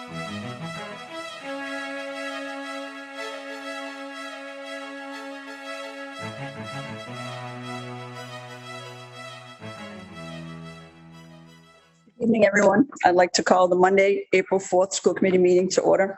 Good evening, everyone. I'd like to call the Monday, April 4th school committee meeting to order.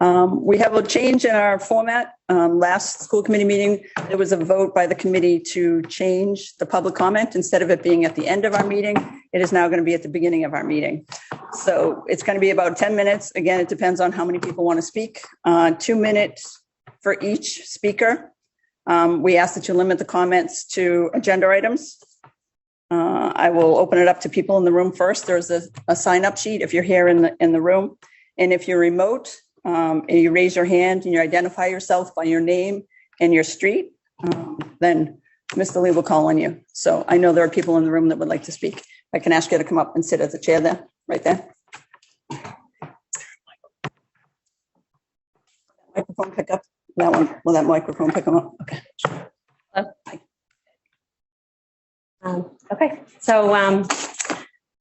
We have a change in our format. Last school committee meeting, there was a vote by the committee to change the public comment. Instead of it being at the end of our meeting, it is now going to be at the beginning of our meeting. So it's going to be about 10 minutes. Again, it depends on how many people want to speak. 2 minutes for each speaker. We ask that you limit the comments to agenda items. I will open it up to people in the room first. There's a sign-up sheet if you're here in the room. And if you're remote, and you raise your hand and you identify yourself by your name and your street, then Mr. Lee will call on you. So I know there are people in the room that would like to speak. I can ask you to come up and sit at the chair there, right there. Microphone pick up. That one. Will that microphone pick them up? Okay. Okay, so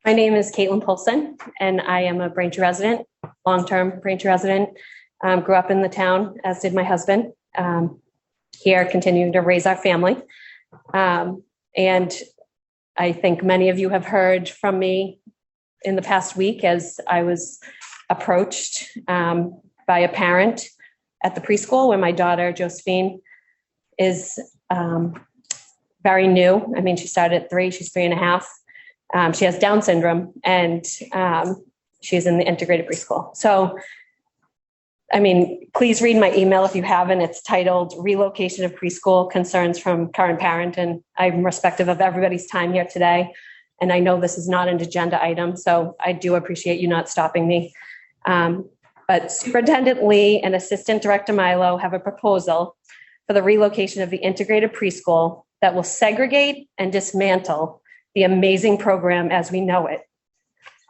my name is Caitlin Polson, and I am a Braintree resident, long-term Braintree resident. Grew up in the town, as did my husband. Here, continuing to raise our family. And I think many of you have heard from me in the past week as I was approached by a parent at the preschool where my daughter, Josephine, is very new. I mean, she started at 3, she's 3.5. She has Down syndrome, and she's in the integrated preschool. So, I mean, please read my email if you haven't. It's titled Relocation of Preschool Concerns from Current Parent. And I'm respectful of everybody's time here today. And I know this is not an agenda item, so I do appreciate you not stopping me. But Superintendent Lee and Assistant Director Milo have a proposal for the relocation of the integrated preschool that will segregate and dismantle the amazing program as we know it.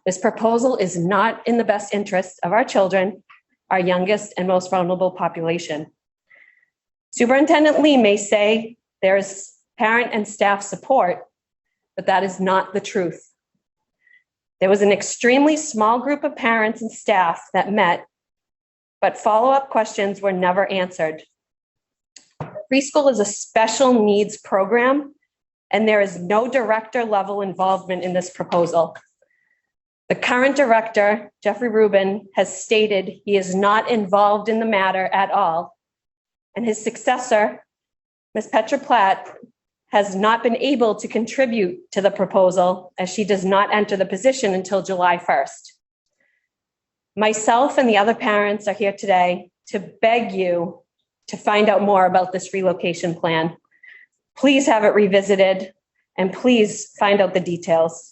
This proposal is not in the best interest of our children, our youngest and most vulnerable population. Superintendent Lee may say there's parent and staff support, but that is not the truth. There was an extremely small group of parents and staff that met, but follow-up questions were never answered. Preschool is a special needs program, and there is no director level involvement in this proposal. The current director, Jeffrey Rubin, has stated he is not involved in the matter at all. And his successor, Ms. Petra Platt, has not been able to contribute to the proposal as she does not enter the position until July 1st. Myself and the other parents are here today to beg you to find out more about this relocation plan. Please have it revisited and please find out the details.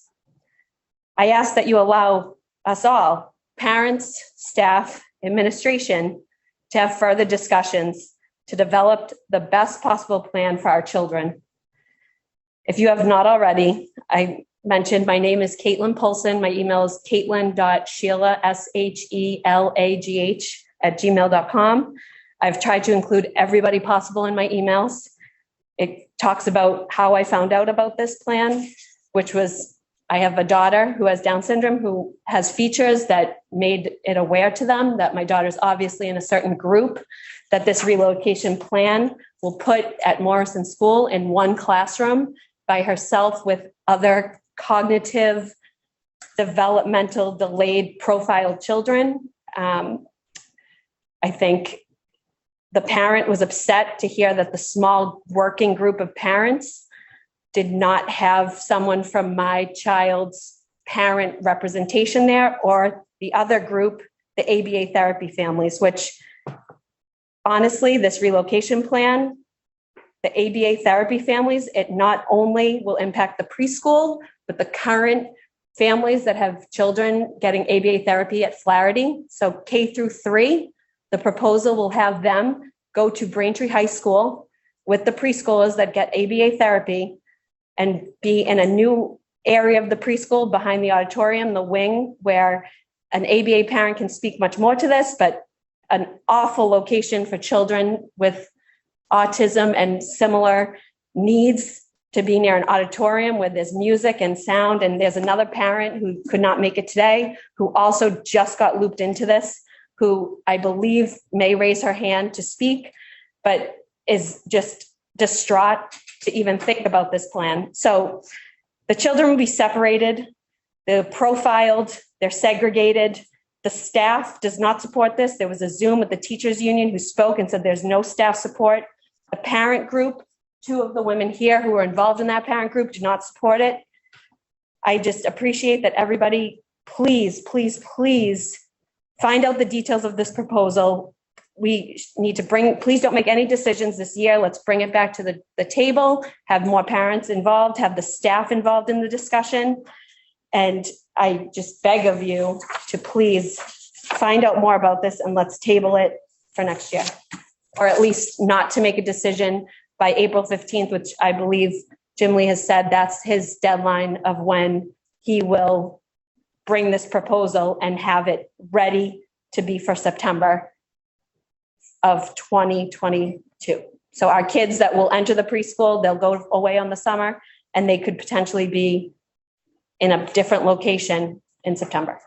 I ask that you allow us all, parents, staff, administration, to have further discussions to develop the best possible plan for our children. If you have not already, I mentioned my name is Caitlin Polson. My email is caitlin.sheila, SHELAGH, @gmail.com. I've tried to include everybody possible in my emails. It talks about how I found out about this plan, which was I have a daughter who has Down syndrome who has features that made it aware to them that my daughter's obviously in a certain group, that this relocation plan will put at Morrison School in one classroom by herself with other cognitive, developmental, delayed profile children. I think the parent was upset to hear that the small working group of parents did not have someone from my child's parent representation there, or the other group, the ABA therapy families, which honestly, this relocation plan, the ABA therapy families, it not only will impact the preschool, but the current families that have children getting ABA therapy at Flaherty. So K through 3, the proposal will have them go to Braintree High School with the preschoolers that get ABA therapy and be in a new area of the preschool behind the auditorium, the wing, where an ABA parent can speak much more to this, but an awful location for children with autism and similar needs to be near an auditorium where there's music and sound. And there's another parent who could not make it today, who also just got looped into this, who I believe may raise her hand to speak, but is just distraught to even think about this plan. So the children will be separated, they're profiled, they're segregated. The staff does not support this. There was a Zoom with the teachers union who spoke and said there's no staff support. The parent group, 2 of the women here who are involved in that parent group, do not support it. I just appreciate that everybody, please, please, please find out the details of this proposal. We need to please don't make any decisions this year. Let's bring it back to the table, have more parents involved, have the staff involved in the discussion. And I just beg of you to please find out more about this and let's table it for next year, or at least not to make a decision by April 15th, which I believe Jim Lee has said that's his deadline of when he will bring this proposal and have it ready to be for September of 2022. So our kids that will enter the preschool, they'll go away on the summer and they could potentially be in a different location in September.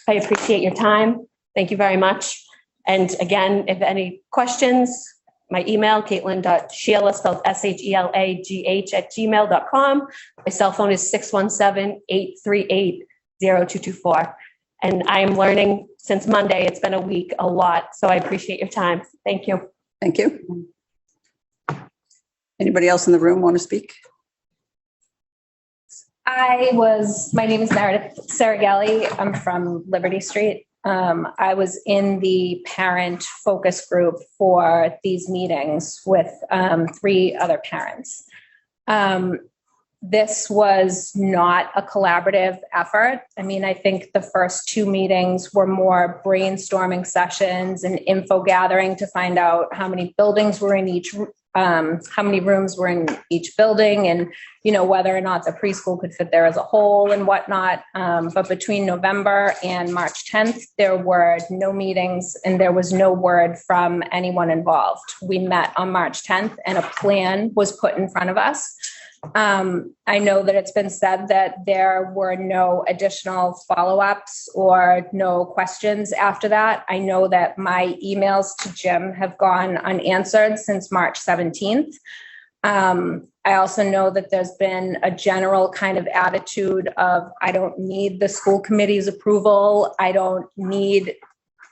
I appreciate your time. Thank you very much. And again, if any questions, my email, caitlin.sheila, spelled SHELAGH@gmail.com. My cell phone is 617-838-0224. And I am learning since Monday, it's been a week, a lot. So I appreciate your time. Thank you. Thank you. Anybody else in the room want to speak? My name is Meredith Sarageli. I'm from Liberty Street. I was in the parent focus group for these meetings with 3 other parents. This was not a collaborative effort. I mean, I think the first 2 meetings were more brainstorming sessions and info gathering to find out how many buildings were in each, how many rooms were in each building, and, you know, whether or not the preschool could fit there as a whole and whatnot. But between November and March 10th, there were no meetings and there was no word from anyone involved. We met on March 10th and a plan was put in front of us. I know that it's been said that there were no additional follow-ups or no questions after that. I know that my emails to Jim have gone unanswered since March 17th. I also know that there's been a general kind of attitude of, I don't need the school committee's approval. I don't need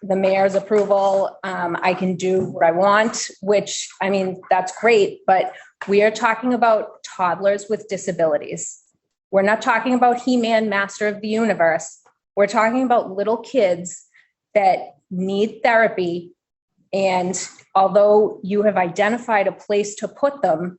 the mayor's approval. I can do what I want, which, I mean, that's great, but we are talking about toddlers with disabilities. We're not talking about He-Man, Master of the Universe. We're talking about little kids that need therapy. And although you have identified a place to put them,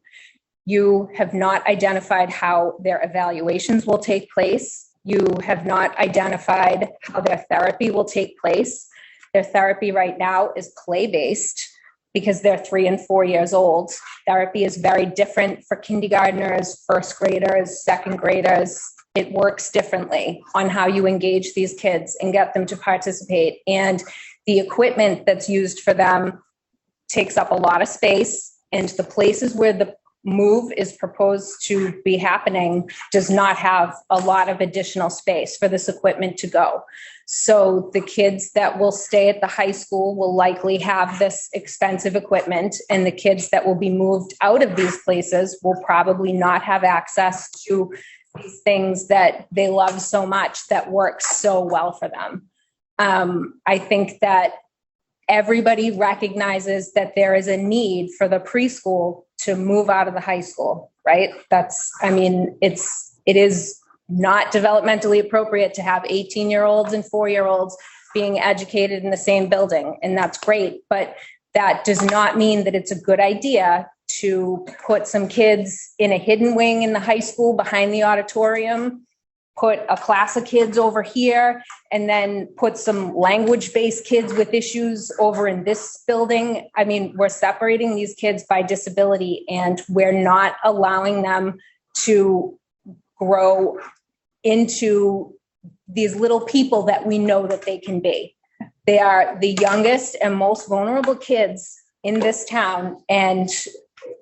you have not identified how their evaluations will take place. You have not identified how their therapy will take place. Their therapy right now is play-based because they're 3 and 4 years old. Therapy is very different for kindergartners, first graders, second graders. It works differently on how you engage these kids and get them to participate. And the equipment that's used for them takes up a lot of space. And the places where the move is proposed to be happening does not have a lot of additional space for this equipment to go. So the kids that will stay at the high school will likely have this expensive equipment, and the kids that will be moved out of these places will probably not have access to these things that they love so much that work so well for them. I think that everybody recognizes that there is a need for the preschool to move out of the high school, right? That's, I mean, it is not developmentally appropriate to have 18-year-olds and 4-year-olds being educated in the same building. And that's great, but that does not mean that it's a good idea to put some kids in a hidden wing in the high school behind the auditorium, put a class of kids over here, and then put some language-based kids with issues over in this building. I mean, we're separating these kids by disability, and we're not allowing them to grow into these little people that we know that they can be. They are the youngest and most vulnerable kids in this town, and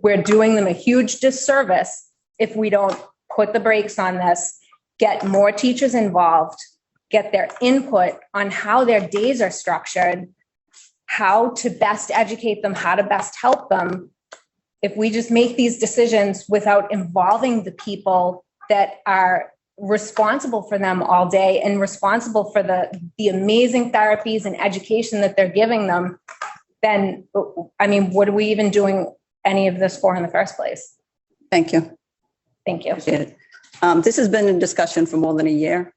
we're doing them a huge disservice if we don't put the brakes on this, get more teachers involved, get their input on how their days are structured, how to best educate them, how to best help them. If we just make these decisions without involving the people that are responsible for them all day and responsible for the amazing therapies and education that they're giving them, then, I mean, what are we even doing any of this for in the first place? Thank you. Thank you. Appreciate it. This has been in discussion for more than a year.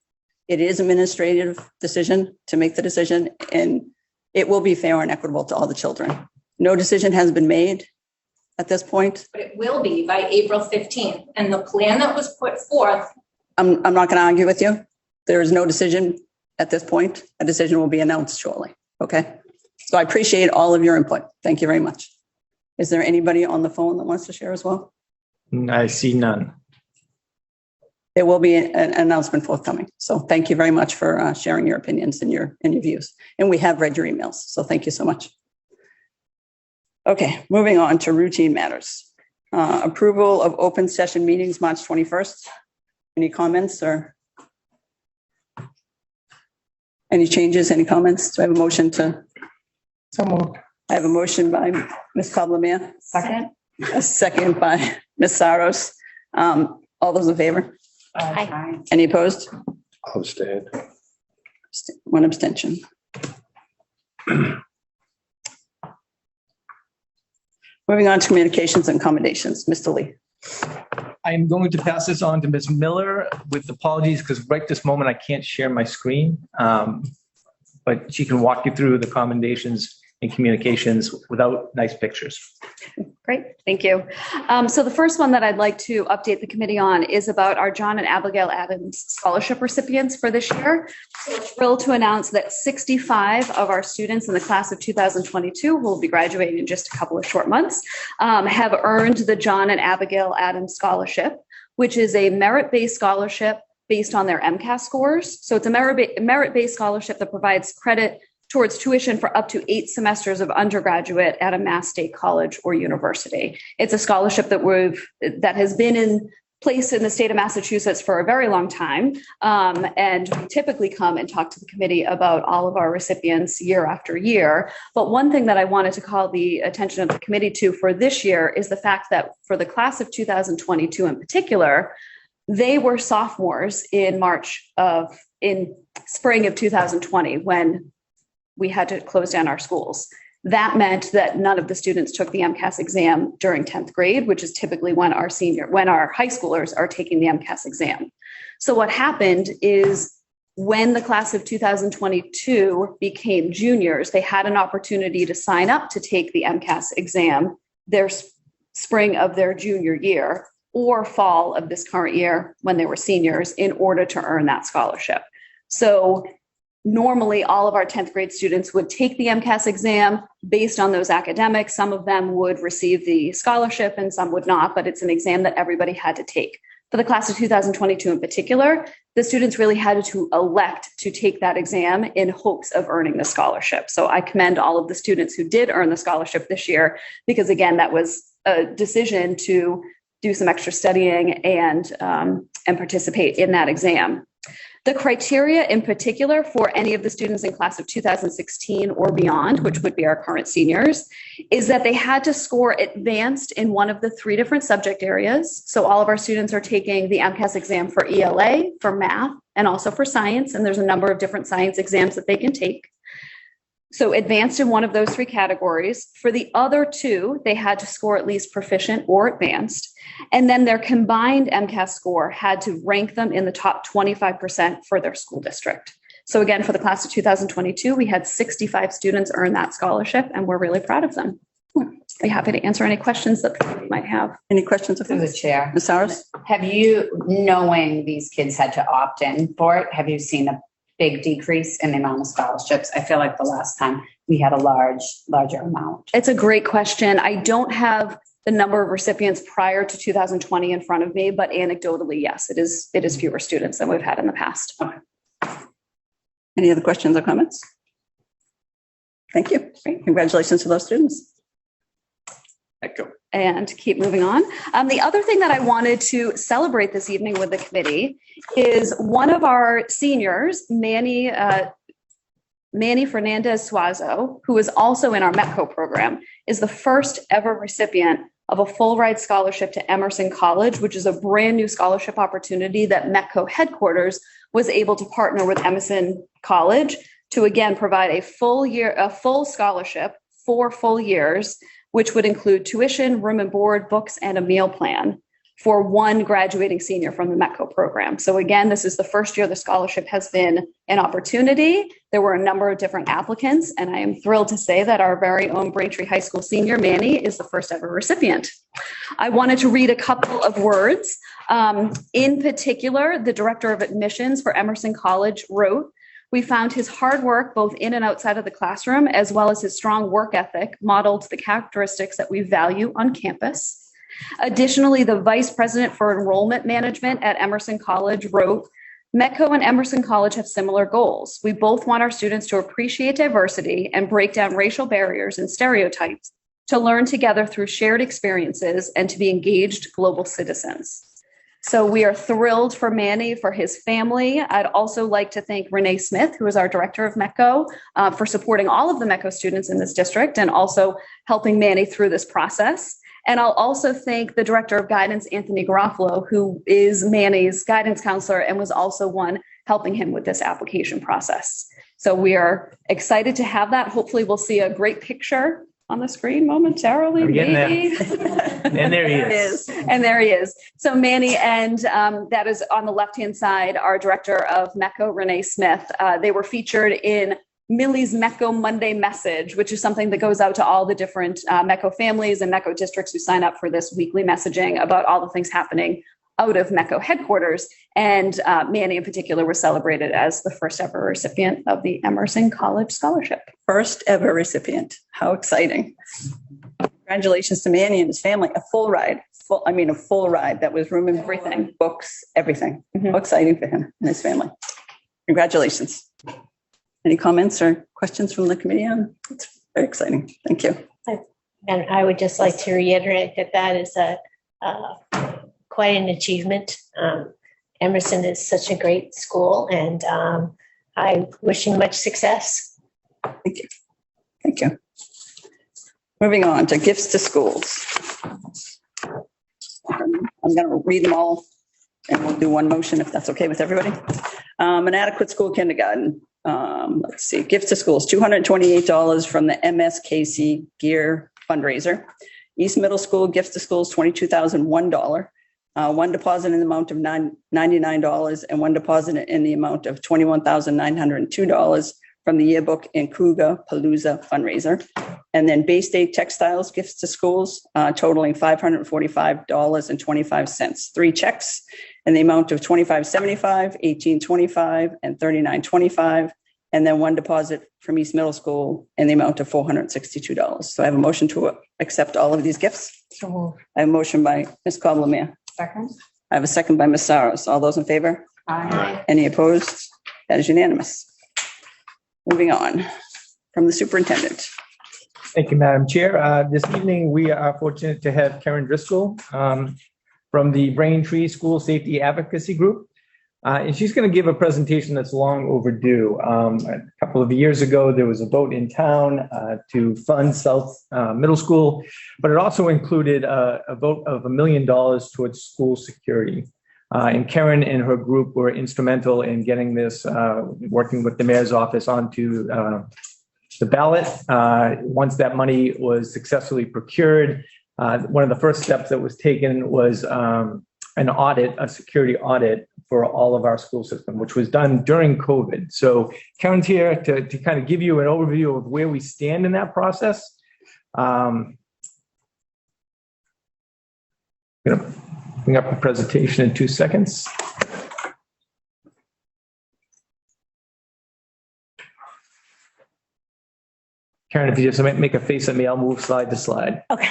It is an administrative decision to make the decision, and it will be fair and equitable to all the children. No decision has been made at this point. But it will be by April 15th. And the plan that was put forth. I'm not going to argue with you. There is no decision at this point. A decision will be announced shortly. Okay. So I appreciate all of your input. Thank you very much. Is there anybody on the phone that wants to share as well? I see none. There will be an announcement forthcoming. So thank you very much for sharing your opinions and your views. And we have read your emails. So thank you so much. Okay, moving on to routine matters. Approval of open session meetings, March 21st. Any comments or any changes, any comments? Do I have a motion to? So moved. I have a motion by Ms. Cobblemere. Second. A second by Ms. Saros. All those in favor? Aye. Any opposed? I'll abstain. One abstention. Moving on to communications and accommodations, Mr. Lee. I am going to pass this on to Ms. Miller with apologies because right this moment I can't share my screen, but she can walk you through the accommodations and communications without nice pictures. Great, thank you. So the first one that I'd like to update the committee on is about our John and Abigail Adams scholarship recipients for this year. So we're thrilled to announce that 65 of our students in the class of 2022, who will be graduating in just a couple of short months, have earned the John and Abigail Adams Scholarship, which is a merit-based scholarship based on their MCAS scores. So it's a merit-based scholarship that provides credit towards tuition for up to 8 semesters of undergraduate at a Mass State college or university. It's a scholarship that has been in place in the state of Massachusetts for a very long time. And we typically come and talk to the committee about all of our recipients year after year. But one thing that I wanted to call the attention of the committee to for this year is the fact that for the class of 2022 in particular, they were sophomores in spring of 2020 when we had to close down our schools. That meant that none of the students took the MCAS exam during 10th grade, which is typically when our high schoolers are taking the MCAS exam. So what happened is when the class of 2022 became juniors, they had an opportunity to sign up to take the MCAS exam their spring of their junior year or fall of this current year when they were seniors in order to earn that scholarship. So normally, all of our 10th grade students would take the MCAS exam based on those academics. Some of them would receive the scholarship and some would not, but it's an exam that everybody had to take. For the class of 2022 in particular, the students really had to elect to take that exam in hopes of earning the scholarship. So I commend all of the students who did earn the scholarship this year, because again, that was a decision to do some extra studying and participate in that exam. The criteria in particular for any of the students in class of 2016 or beyond, which would be our current seniors, is that they had to score advanced in one of the 3 different subject areas. So all of our students are taking the MCAS exam for ELA, for math, and also for science. And there's a number of different science exams that they can take. So advanced in one of those 3 categories. For the other 2, they had to score at least proficient or advanced. And then their combined MCAS score had to rank them in the top 25% for their school district. So again, for the class of 2022, we had 65 students earn that scholarship, and we're really proud of them. I'd be happy to answer any questions that you might have. Any questions? Through the chair. Ms. Saros? Have you, knowing these kids had to opt in for it, have you seen a big decrease in the amount of scholarships? I feel like the last time we had a larger amount. It's a great question. I don't have the number of recipients prior to 2020 in front of me, but anecdotally, yes, it is fewer students than we've had in the past. Okay. Any other questions or comments? Thank you. Great. Congratulations to those students. Echo. and keep moving on. The other thing that I wanted to celebrate this evening with the committee is one of our seniors, Manny Fernandez Suazo, who is also in our METCO program, is the first ever recipient of a full ride scholarship to Emerson College, which is a brand new scholarship opportunity that METCO headquarters was able to partner with Emerson College to again provide a full scholarship, 4 full years, which would include tuition, room and board, books, and a meal plan for one graduating senior from the METCO program. So again, this is the first year the scholarship has been an opportunity. There were a number of different applicants, and I am thrilled to say that our very own Braintree High School senior, Manny, is the first ever recipient. I wanted to read a couple of words. In particular, the director of admissions for Emerson College wrote, "We found his hard work both in and outside of the classroom, as well as his strong work ethic, modeled the characteristics that we value on campus." Additionally, the vice president for enrollment management at Emerson College wrote, "METCO and Emerson College have similar goals. We both want our students to appreciate diversity and break down racial barriers and stereotypes, to learn together through shared experiences, and to be engaged global citizens." So we are thrilled for Manny, for his family. I'd also like to thank Renee Smith, who is our director of METCO, for supporting all of the METCO students in this district and also helping Manny through this process. And I'll also thank the director of guidance, Anthony Garofalo, who is Manny's guidance counselor and was also one helping him with this application process. So we are excited to have that. Hopefully we'll see a great picture on the screen momentarily, maybe. And there he is. And there he is. So Manny, and that is on the left-hand side, our director of METCO, Renee Smith. They were featured in Millie's METCO Monday message, which is something that goes out to all the different METCO families and METCO districts who sign up for this weekly messaging about all the things happening out of METCO headquarters. And Manny in particular was celebrated as the first ever recipient of the Emerson College Scholarship. First ever recipient. How exciting. Congratulations to Manny and his family. A full ride. A full ride that was room and everything, books, everything. Mhm. How exciting for him and his family. Congratulations. Any comments or questions from the committee on? It's very exciting. Thank you. And I would just like to reiterate that that is quite an achievement. Emerson is such a great school, and I wish him much success. Thank you. Thank you. Moving on to gifts to schools. I'm going to read them all and we'll do one motion if that's okay with everybody. An adequate school kindergarten. Let's see, gifts to schools, $228 from the MSKC Gear fundraiser. East Middle School gifts to schools, $22,001. One deposit in the amount of $99 and one deposit in the amount of $21,902 from the Yearbook and Cougar Palooza fundraiser. And then Bay State Textiles gifts to schools totaling $545.25. 3 checks in the amount of $25.75, $18.25, and $39.25. And then one deposit from East Middle School in the amount of $462. So I have a motion to accept all of these gifts. I have a motion by Ms. Cobblemere. Second. I have a second by Ms. Saros. All those in favor? Aye. Any opposed? That is unanimous. Moving on from the superintendent. Thank you, Madam Chair. This evening, we are fortunate to have Karen Driscoll from the Braintree School Safety Advocacy Group. And she's going to give a presentation that's long overdue. A couple of years ago, there was a vote in town to fund South Middle School, but it also included a vote of $1 million towards school security. And Karen and her group were instrumental in getting this, working with the mayor's office onto the ballot. Once that money was successfully procured, one of the first steps that was taken was an audit, a security audit for all of our school system, which was done during COVID. So Karen's here to kind of give you an overview of where we stand in that process. I'm going to bring up the presentation in 2 seconds. Karen, if you just make a face at me, I'll move slide to slide. Okay,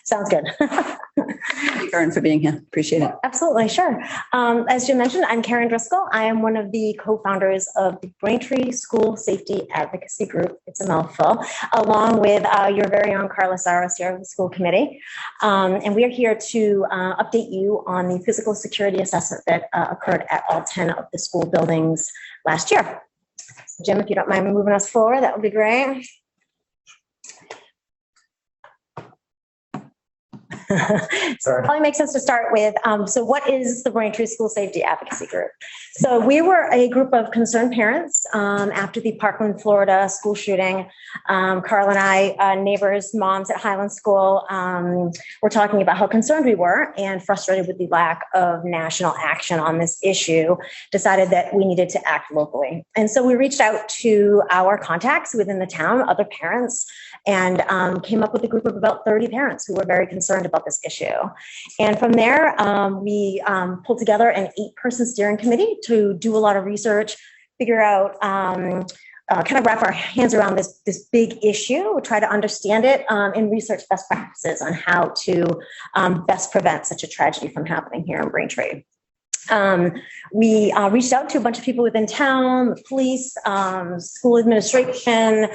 sounds good. Thank you, Karen, for being here. Appreciate it. Absolutely, sure. As Jim mentioned, I'm Karen Driscoll. I am one of the co-founders of the Braintree School Safety Advocacy Group. It's a mouthful, along with your very own Carla Saros here of the school committee. And we are here to update you on the physical security assessment that occurred at all 10 of the school buildings last year. So Jim, if you don't mind moving us forward, that would be great. So it probably makes sense to start with, so what is the Braintree School Safety Advocacy Group? So we were a group of concerned parents after the Parkland, Florida school shooting. Carl and I, neighbors, moms at Highland School, were talking about how concerned we were and frustrated with the lack of national action on this issue, decided that we needed to act locally. And so we reached out to our contacts within the town, other parents, and came up with a group of about 30 parents who were very concerned about this issue. And from there, we pulled together an 8-person steering committee to do a lot of research, figure out, kind of wrap our hands around this big issue, try to understand it, and research best practices on how to best prevent such a tragedy from happening here in Braintree. We reached out to a bunch of people within town, the police, school administration,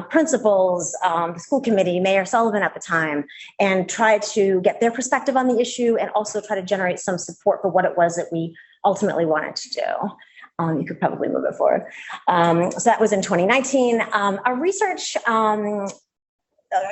principals, the school committee, Mayor Sullivan at the time, and tried to get their perspective on the issue and also try to generate some support for what it was that we ultimately wanted to do. You could probably move it forward. So that was in 2019. Our research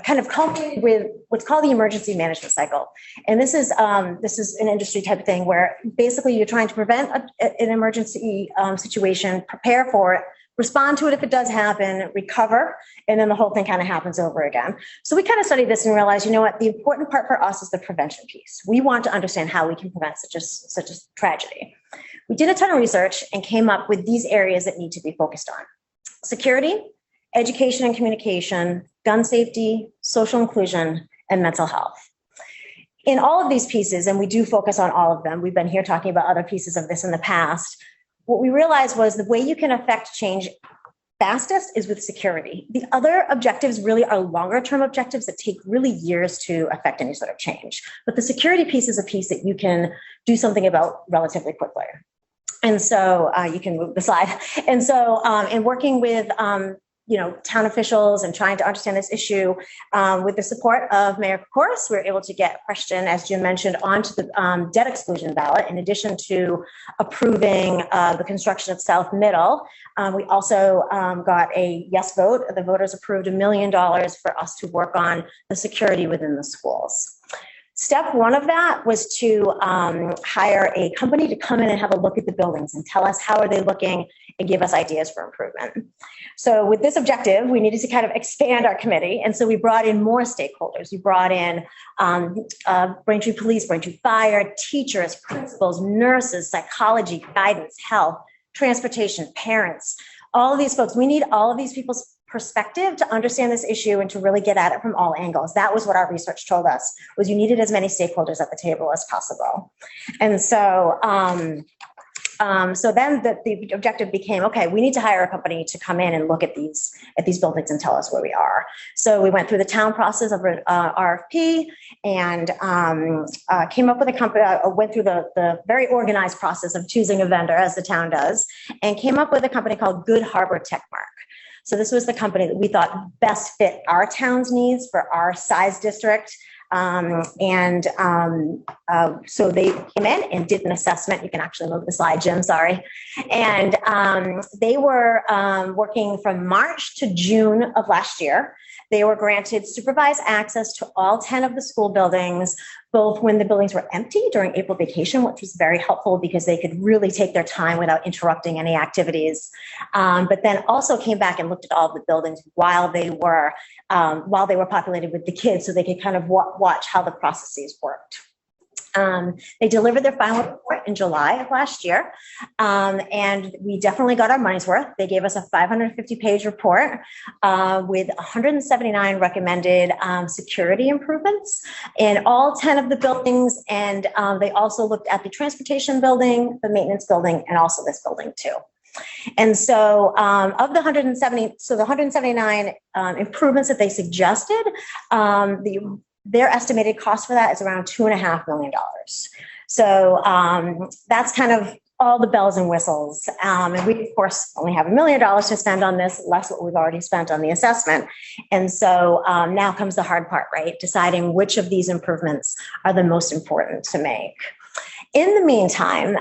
kind of culminated with what's called the emergency management cycle. And this is an industry type of thing where basically you're trying to prevent an emergency situation, prepare for it, respond to it if it does happen, recover, and then the whole thing kind of happens over again. So we kind of studied this and realized, you know what, the important part for us is the prevention piece. We want to understand how we can prevent such a tragedy. We did a ton of research and came up with these areas that need to be focused on: security, education and communication, gun safety, social inclusion, and mental health. In all of these pieces, and we do focus on all of them, we've been here talking about other pieces of this in the past, what we realized was the way you can affect change fastest is with security. The other objectives really are longer term objectives that take really years to affect any sort of change. But the security piece is a piece that you can do something about relatively quickly. And so you can move the slide. And so in working with town officials and trying to understand this issue, with the support of Mayor Kokoris, we were able to get a question, as Jim mentioned, onto the debt exclusion ballot. In addition to approving the construction of South Middle, we also got a yes vote. The voters approved $1 million for us to work on the security within the schools. Step one of that was to hire a company to come in and have a look at the buildings and tell us how are they looking and give us ideas for improvement. So with this objective, we needed to kind of expand our committee. And so we brought in more stakeholders. We brought in Braintree Police, Braintree Fire, teachers, principals, nurses, psychology, guidance, health, transportation, parents, all of these folks. We need all of these people's perspective to understand this issue and to really get at it from all angles. That was what our research told us, was you needed as many stakeholders at the table as possible. And so, so then the objective became, okay, we need to hire a company to come in and look at these buildings and tell us where we are. So we went through the town process of an RFP and came up with a company, went through the very organized process of choosing a vendor, as the town does, and came up with a company called Good Harbor Techmark. So this was the company that we thought best fit our town's needs for our size district. So they came in and did an assessment. You can actually move the slide, Jim, sorry. And they were working from March to June of last year. They were granted supervised access to all 10 of the school buildings, both when the buildings were empty during April vacation, which was very helpful because they could really take their time without interrupting any activities. But then also came back and looked at all of the buildings while they were populated with the kids, so they could kind of watch how the processes worked. They delivered their final report in July of last year, and we definitely got our money's worth. They gave us a 550-page report with 179 recommended security improvements in all 10 of the buildings, and they also looked at the transportation building, the maintenance building, and also this building too. And so of the 170, so the 179 improvements that they suggested, their estimated cost for that is around $2.5 million. So that's kind of all the bells and whistles. And we, of course, only have $1 million to spend on this, less what we've already spent on the assessment. And so now comes the hard part, right? Deciding which of these improvements are the most important to make. In the meantime,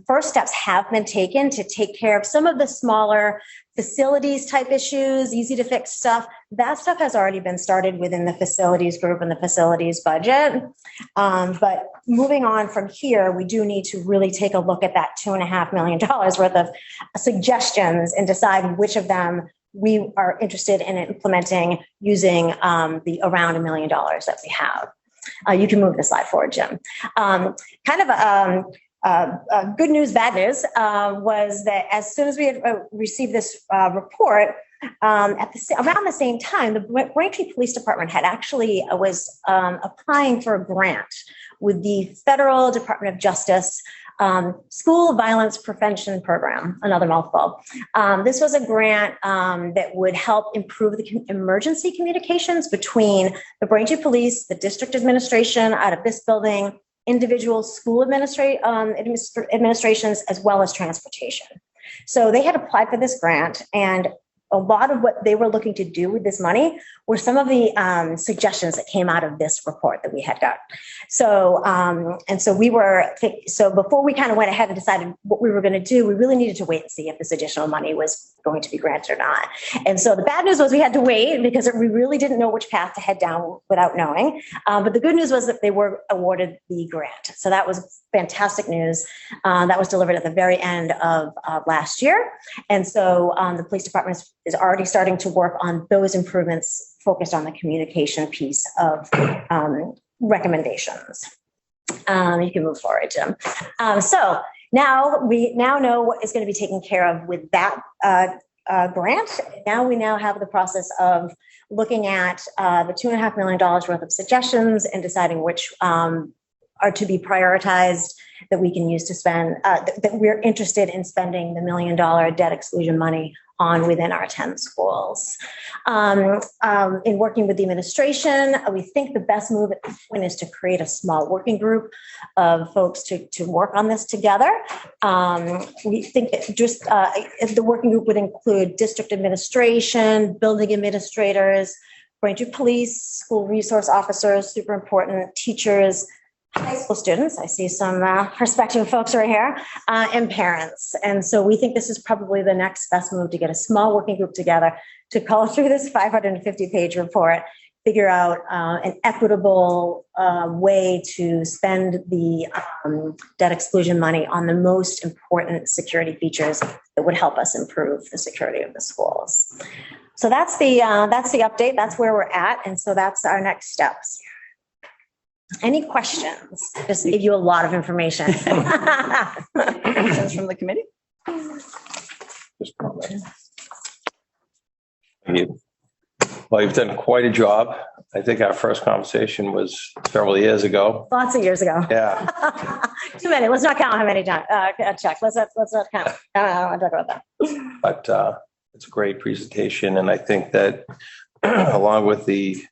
first steps have been taken to take care of some of the smaller facilities type issues, easy to fix stuff. That stuff has already been started within the facilities group and the facilities budget. But moving on from here, we do need to really take a look at that $2.5 million worth of suggestions and decide which of them we are interested in implementing using the around $1 million that we have. You can move the slide forward, Jim. Good news, bad news was that as soon as we had received this report, around the same time, the Braintree Police Department had actually was applying for a grant with the Federal Department of Justice School Violence Prevention Program, another mouthful. This was a grant that would help improve the emergency communications between the Braintree Police, the district administration out of this building, individual school administrations, as well as transportation. So they had applied for this grant, and a lot of what they were looking to do with this money were some of the suggestions that came out of this report that we had got. So, so before we kind of went ahead and decided what we were going to do, we really needed to wait and see if this additional money was going to be granted or not. And so the bad news was we had to wait because we really didn't know which path to head down without knowing. But the good news was that they were awarded the grant. So that was fantastic news. That was delivered at the very end of last year. And so the police department is already starting to work on those improvements focused on the communication piece of recommendations. You can move forward, Jim. So now we know what is going to be taken care of with that grant. Now we have the process of looking at the $2.5 million worth of suggestions and deciding which are to be prioritized that we can use to spend, that we're interested in spending the $1 million debt exclusion money on within our 10 schools. In working with the administration, we think the best move at this point is to create a small working group of folks to work on this together. We think that just the working group would include district administration, building administrators, Braintree police, school resource officers, super important, teachers, high school students, I see some prospective folks right here, and parents. And so we think this is probably the next best move to get a small working group together to call through this 550-page report, figure out an equitable way to spend the debt exclusion money on the most important security features that would help us improve the security of the schools. So that's the update. That's where we're at. And so that's our next steps. Any questions? Just give you a lot of information. Questions from the committee? Well, you've done quite a job. I think our first conversation was several years ago. Lots of years ago. Yeah. Too many. Let's not count how many times. Check. Let's not count. I don't want to talk about that. But it's a great presentation. And I think that along with the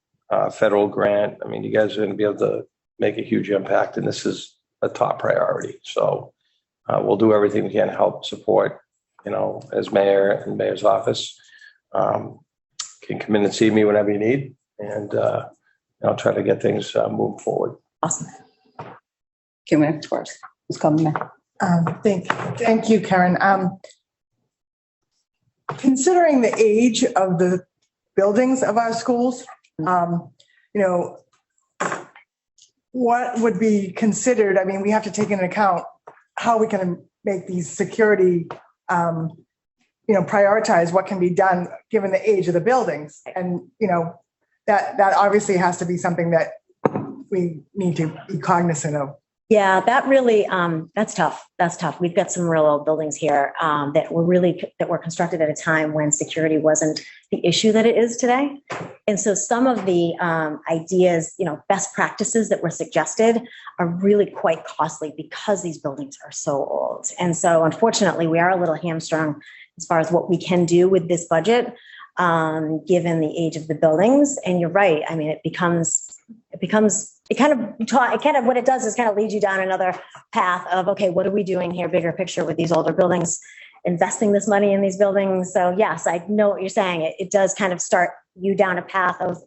federal grant, I mean, you guys are going to be able to make a huge impact. And this is a top priority. So we'll do everything we can to help support, as mayor and mayor's office. Can come in and see me whenever you need. And I'll try to get things moving forward. Awesome. Can we first? Let's come back. Thank you, Karen. Considering the age of the buildings of our schools, what would be considered? I mean, we have to take into account how we can make these security, prioritize what can be done given the age of the buildings. And, that obviously has to be something that we need to be cognizant of Yeah, that really, that's tough. That's tough. We've got some real old buildings here that were constructed at a time when security wasn't the issue that it is today. And so some of the ideas, best practices that were suggested are really quite costly because these buildings are so old. And so unfortunately, we are a little hamstrung as far as what we can do with this budget, given the age of the buildings. And you're right. I mean, what it does is kind of lead you down another path of, okay, what are we doing here, bigger picture with these older buildings, investing this money in these buildings. So yes, I know what you're saying. It does kind of start you down a path of,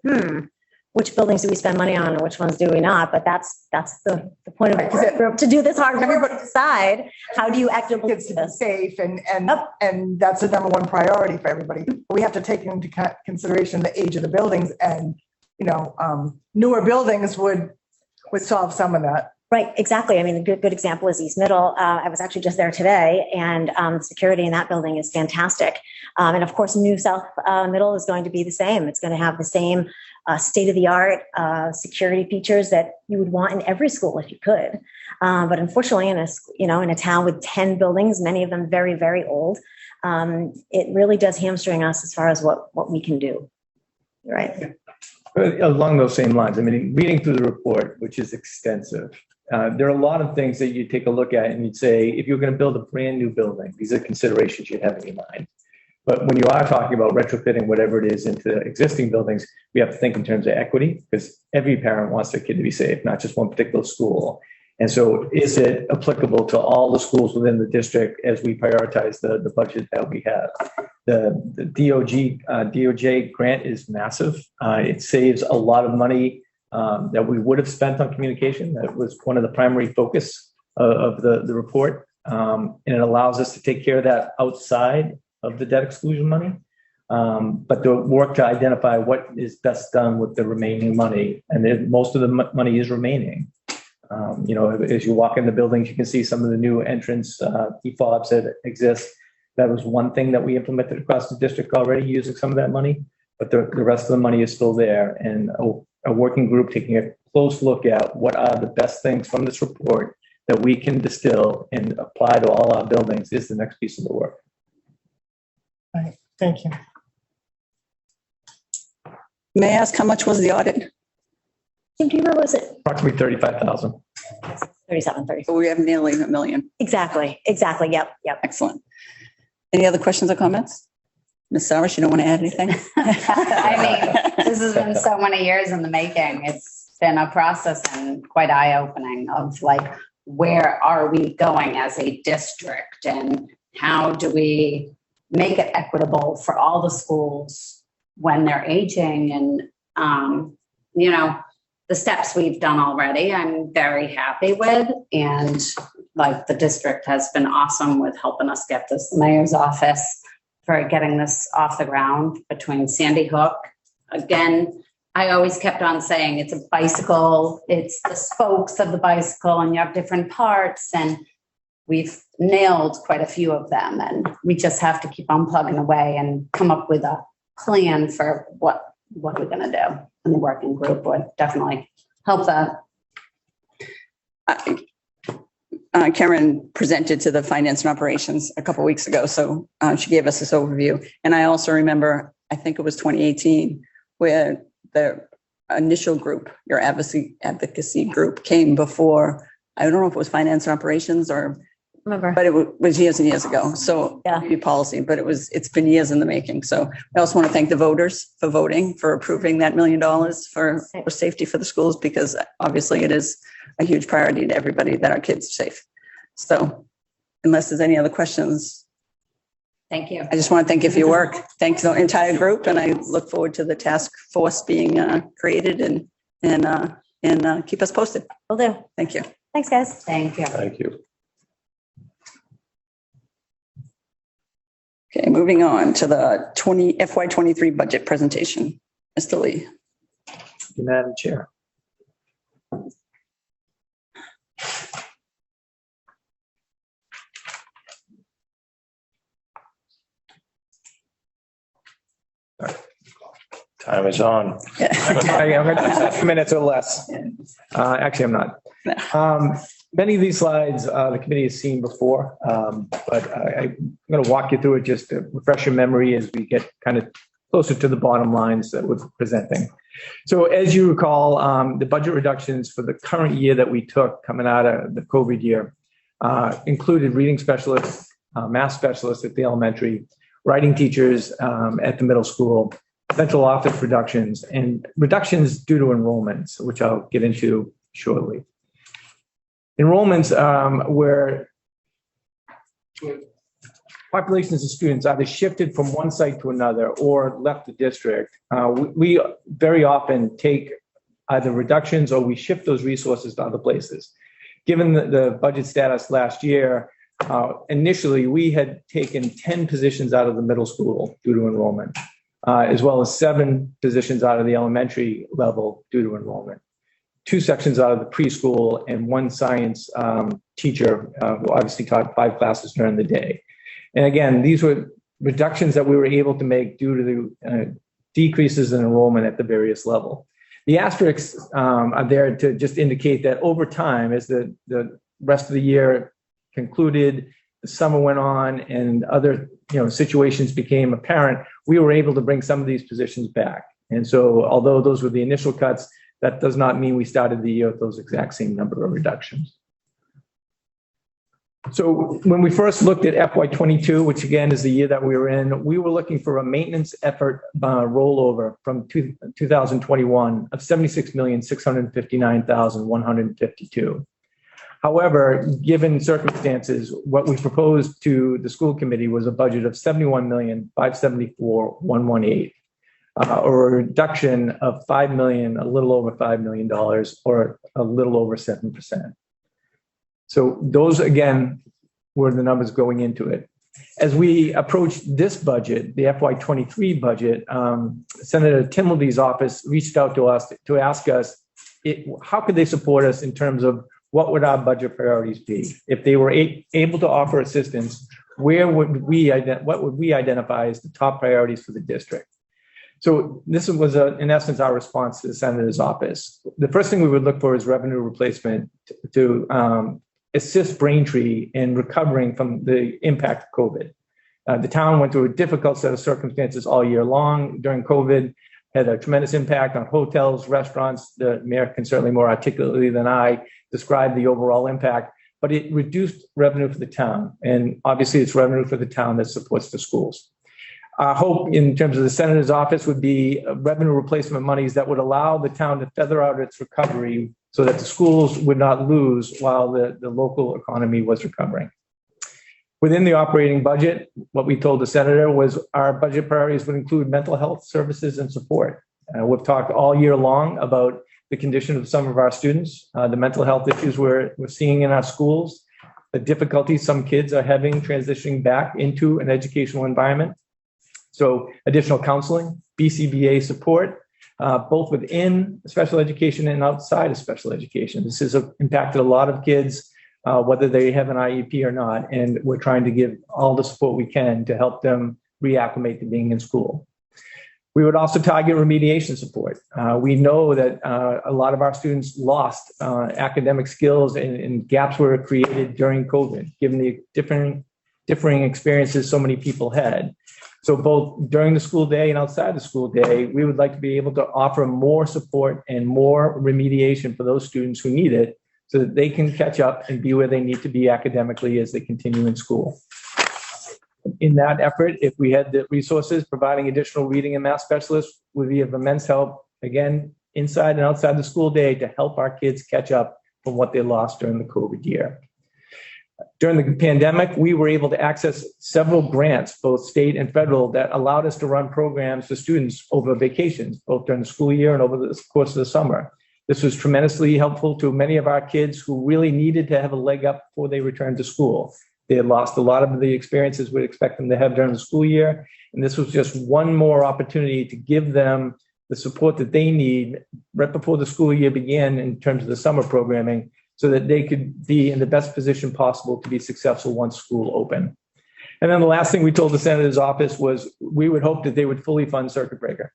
which buildings do we spend money on and which ones do we not? But that's the point of the group, to do this hard work to decide how do you equitably Kids to be safe and that's the number one priority for everybody. We have to take into consideration the age of the buildings and, newer buildings would solve some of that. Right, exactly. I mean, a good example is East Middle. I was actually just there today, and security in that building is fantastic. And of course, New South Middle is going to be the same. It's going to have the same state-of-the-art security features that you would want in every school if you could. But unfortunately, in a town with 10 buildings, many of them very, very old, it really does hamstring us as far as what we can do. Right. Along those same lines, I mean, reading through the report, which is extensive, there are a lot of things that you take a look at and you'd say, if you're going to build a brand new building, these are considerations you'd have in your mind. But when you are talking about retrofitting whatever it is into existing buildings, we have to think in terms of equity, because every parent wants their kid to be safe, not just one particular school. And so is it applicable to all the schools within the district as we prioritize the budget that we have? The DOJ grant is massive. It saves a lot of money that we would have spent on communication. That was one of the primary focus of the report. And it allows us to take care of that outside of the debt exclusion money. But the work to identify what is best done with the remaining money, and most of the money is remaining. As you walk in the buildings, you can see some of the new entrance EFOBs that exist. That was one thing that we implemented across the district already, using some of that money, but the rest of the money is still there. And a working group taking a close look at what are the best things from this report that we can distill and apply to all our buildings is the next piece of the work. All right, thank you. May I ask how much was the audit? Do you remember, was it Approximately 35,000. 37? So we have nearly $1 million. Exactly. Yep. Excellent. Any other questions or comments? Ms. Saras, you don't want to add anything? I mean, this has been so many years in the making. It's been a process and quite eye-opening of where are we going as a district and how do we make it equitable for all the schools when they're aging, and the steps we've done already, I'm very happy with. And the district has been awesome with helping us get this, the mayor's office, for getting this off the ground between Sandy Hook. Again, I always kept on saying it's a bicycle, it's the spokes of the bicycle, and you have different parts, and we've nailed quite a few of them. And we just have to keep on plugging away and come up with a plan for what we're going to do. And the working group would definitely help that. Karen presented to the finance and operations a couple of weeks ago, so she gave us this overview. And I also remember, I think it was 2018, where the initial group, your advocacy group, came before. I don't know if it was finance and operations or. Remember. But it was years and years ago. So Yeah. maybe policy, but it's been years in the making. So I also want to thank the voters for voting, for approving that $1 million for safety for the schools, because obviously it is a huge priority to everybody that our kids are safe. So unless there's any other questions, Thank you. I just want to thank you for your work. Thanks the entire group. And I look forward to the task force being created and keep us posted. Will do. Thank you. Thanks, guys. Thank you. Thank you. Okay, moving on to the FY23 budget presentation. Mr. Lee. Madam Chair. Time is on. I'm going to 2 minutes or less. Actually, I'm not. Many of these slides, the committee has seen before, but I'm going to walk you through it just to refresh your memory as we get kind of closer to the bottom lines that we're presenting. So as you recall, the budget reductions for the current year that we took coming out of the COVID year included reading specialists, math specialists at the elementary, writing teachers at the middle school, central office reductions, and reductions due to enrollments, which I'll get into shortly. Enrollments where populations of students either shifted from one site to another or left the district. We very often take either reductions or we shift those resources to other places. Given the budget status last year, initially we had taken 10 positions out of the middle school due to enrollment, as well as 7 positions out of the elementary level due to enrollment. 2 sections out of the preschool and 1 science teacher who obviously taught 5 classes during the day. And again, these were reductions that we were able to make due to the decreases in enrollment at the various level. The asterisks are there to just indicate that over time, as the rest of the year concluded, the summer went on, and other situations became apparent, we were able to bring some of these positions back. And so, although those were the initial cuts, that does not mean we started the year with those exact same number of reductions. So when we first looked at FY22, which again is the year that we were in, we were looking for a maintenance effort rollover from 2021 of $76,659,152. However, given circumstances, what we proposed to the school committee was a budget of $71,574,118. Or a reduction of $5 million, a little over $5 million, or a little over 7%. So those, again, were the numbers going into it. As we approached this budget, the FY23 budget, Senator Timilty's office reached out to us to ask us, how could they support us in terms of what would our budget priorities be? If they were able to offer assistance, what would we identify as the top priorities for the district? So this was, in essence, our response to the Senator's office. The first thing we would look for is revenue replacement to assist Braintree in recovering from the impact of COVID. The town went through a difficult set of circumstances all year long during COVID, had a tremendous impact on hotels, restaurants. The mayor can certainly more articulately than I describe the overall impact, but it reduced revenue for the town. And obviously it's revenue for the town that supports the schools. Our hope in terms of the Senator's office would be revenue replacement monies that would allow the town to feather out its recovery so that the schools would not lose while the local economy was recovering. Within the operating budget, what we told the Senator was our budget priorities would include mental health services and support. We've talked all year long about the condition of some of our students, the mental health issues we're seeing in our schools, the difficulties some kids are having transitioning back into an educational environment. So additional counseling, BCBA support, both within special education and outside of special education. This has impacted a lot of kids, whether they have an IEP or not, and we're trying to give all the support we can to help them reacclimate to being in school. We would also target remediation support. We know that a lot of our students lost academic skills and gaps were created during COVID, given the differing experiences so many people had. So both during the school day and outside the school day, we would like to be able to offer more support and more remediation for those students who need it so that they can catch up and be where they need to be academically as they continue in school. In that effort, if we had the resources, providing additional reading and math specialists would be of immense help, again, inside and outside the school day to help our kids catch up from what they lost during the COVID year. During the pandemic, we were able to access several grants, both state and federal, that allowed us to run programs for students over vacations, both during the school year and over the course of the summer. This was tremendously helpful to many of our kids who really needed to have a leg up before they returned to school. They had lost a lot of the experiences we'd expect them to have during the school year. And this was just one more opportunity to give them the support that they need right before the school year began in terms of the summer programming, so that they could be in the best position possible to be successful once school opened. And then the last thing we told the Senator's office was we would hope that they would fully fund Circuit Breaker.